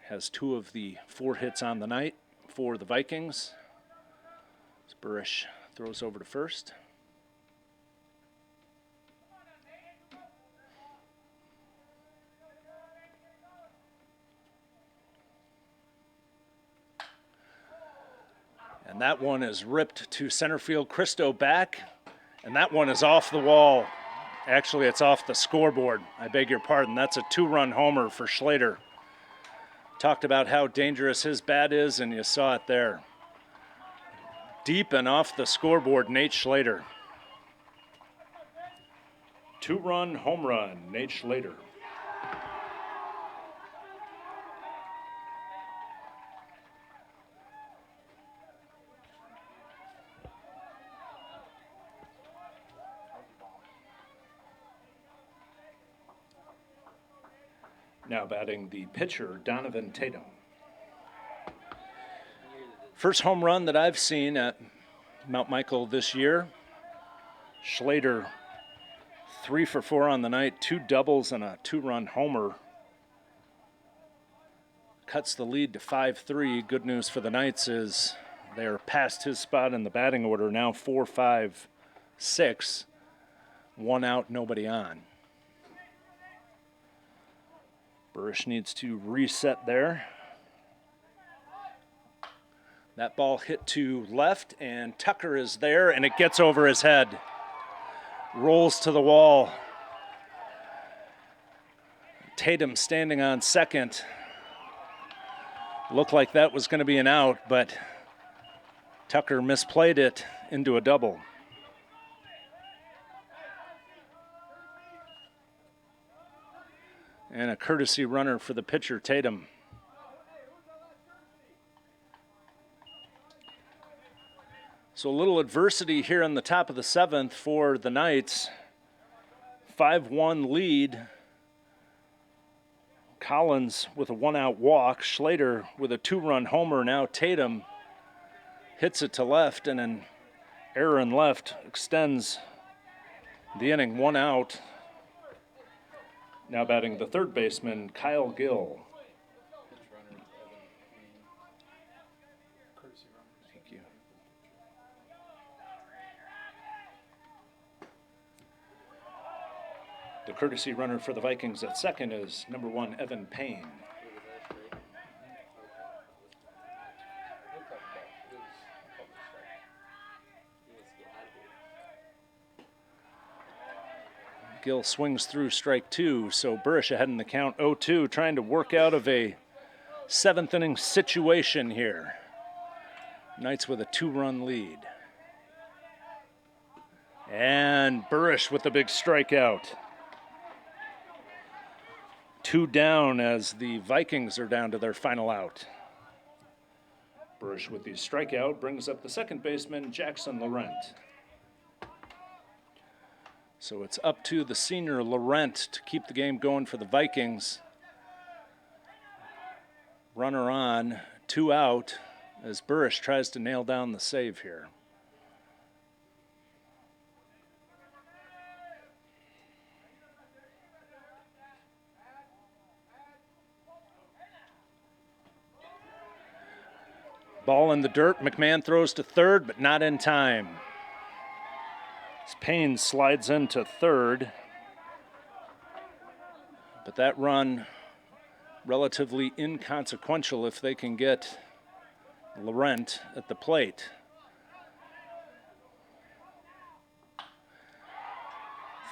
Has 2 of the 4 hits on the night for the Vikings. Burish throws over to first. And that one is ripped to center field. Cristo back. And that one is off the wall. Actually, it's off the scoreboard. I beg your pardon. That's a 2-run homer for Schlater. Talked about how dangerous his bat is, and you saw it there. Deep and off the scoreboard, Nate Schlater. 2-run home run, Nate Schlater. Now batting the pitcher, Donovan Tatum. First home run that I've seen at Mount Michael this year. Schlater 3 for 4 on the night, 2 doubles and a 2-run homer. Cuts the lead to 5-3. Good news for the Knights is they are past his spot in the batting order, now 4-5-6. 1 out, nobody on. Burish needs to reset there. That ball hit to left, and Tucker is there, and it gets over his head. Rolls to the wall. Tatum standing on second. Looked like that was going to be an out, but Tucker misplayed it into a double. And a courtesy runner for the pitcher, Tatum. So a little adversity here in the top of the 7th for the Knights. 5-1 lead. Collins with a 1-out walk. Schlater with a 2-run homer. Now Tatum hits it to left, and an error in left extends the inning. 1 out. Now batting the third baseman, Kyle Gill. Thank you. The courtesy runner for the Vikings at second is number 1, Evan Payne. Gill swings through strike 2, so Burish ahead in the count 0-2, trying to work out of a 7th inning situation here. Knights with a 2-run lead. And Burish with the big strikeout. 2 down as the Vikings are down to their final out. Burish with the strikeout brings up the second baseman, Jackson Laurent. So it's up to the senior Laurent to keep the game going for the Vikings. Runner on, 2 out, as Burish tries to nail down the save here. Ball in the dirt. McMahon throws to third, but not in time. Payne slides into third. But that run, relatively inconsequential if they can get Laurent at the plate.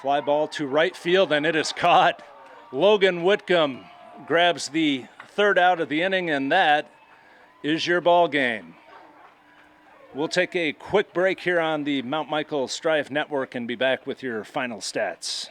Fly ball to right field, and it is caught. Logan Whitcomb grabs the third out of the inning, and that is your ball game. We'll take a quick break here on the Mount Michael Strive Network and be back with your final stats.